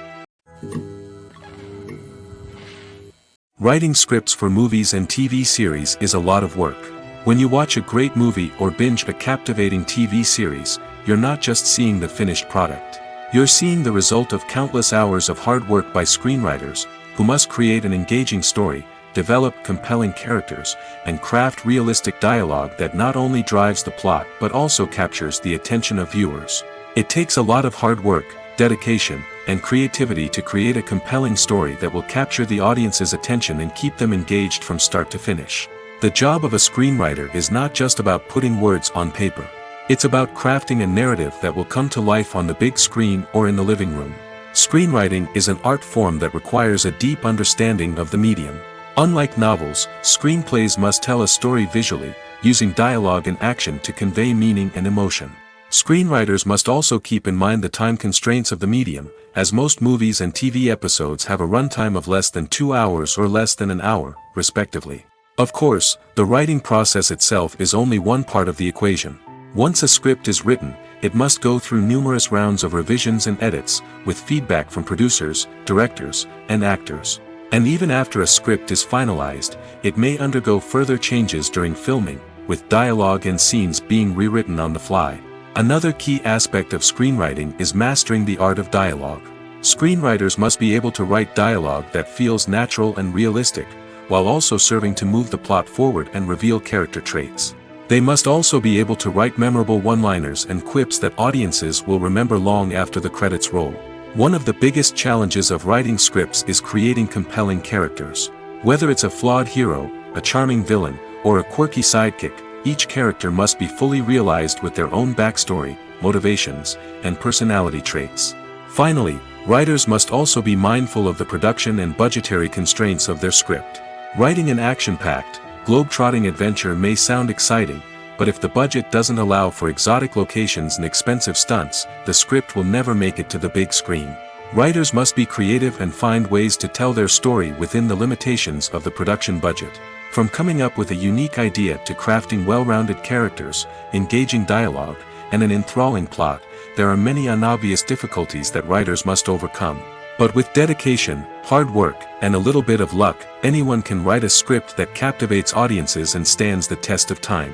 Writing scripts for movies and TV series is a lot of work. When you watch a great movie or binge a captivating TV series, you're not just seeing the finished product. You're seeing the result of countless hours of hard work by screenwriters, who must create an engaging story, develop compelling characters, and craft realistic dialogue that not only drives the plot but also captures the attention of viewers. It takes a lot of hard work, dedication, and creativity to create a compelling story that will capture the audience's attention and keep them engaged from start to finish. The job of a screenwriter is not just about putting words on paper. It's about crafting a narrative that will come to life on the big screen or in the living room. Screenwriting is an art form that requires a deep understanding of the medium. Unlike novels, screenplays must tell a story visually, using dialogue and action to convey meaning and emotion. Screenwriters must also keep in mind the time constraints of the medium, as most movies and TV episodes have a runtime of less than 2 hours or less than an hour, respectively. Of course, the writing process itself is only one part of the equation. Once a script is written, it must go through numerous rounds of revisions and edits, with feedback from producers, directors, and actors. And even after a script is finalized, it may undergo further changes during filming, with dialogue and scenes being rewritten on the fly. Another key aspect of screenwriting is mastering the art of dialogue. Screenwriters must be able to write dialogue that feels natural and realistic, while also serving to move the plot forward and reveal character traits. They must also be able to write memorable one-liners and quips that audiences will remember long after the credits roll. One of the biggest challenges of writing scripts is creating compelling characters. Whether it's a flawed hero, a charming villain, or a quirky sidekick, each character must be fully realized with their own backstory, motivations, and personality traits. Finally, writers must also be mindful of the production and budgetary constraints of their script. Writing an action-packed, globe-trotting adventure may sound exciting, but if the budget doesn't allow for exotic locations and expensive stunts, the script will never make it to the big screen. Writers must be creative and find ways to tell their story within the limitations of the production budget. From coming up with a unique idea to crafting well-rounded characters, engaging dialogue, and an enthralling plot, there are many unobvious difficulties that writers must overcome. But with dedication, hard work, and a little bit of luck, anyone can write a script that captivates audiences and stands the test of time.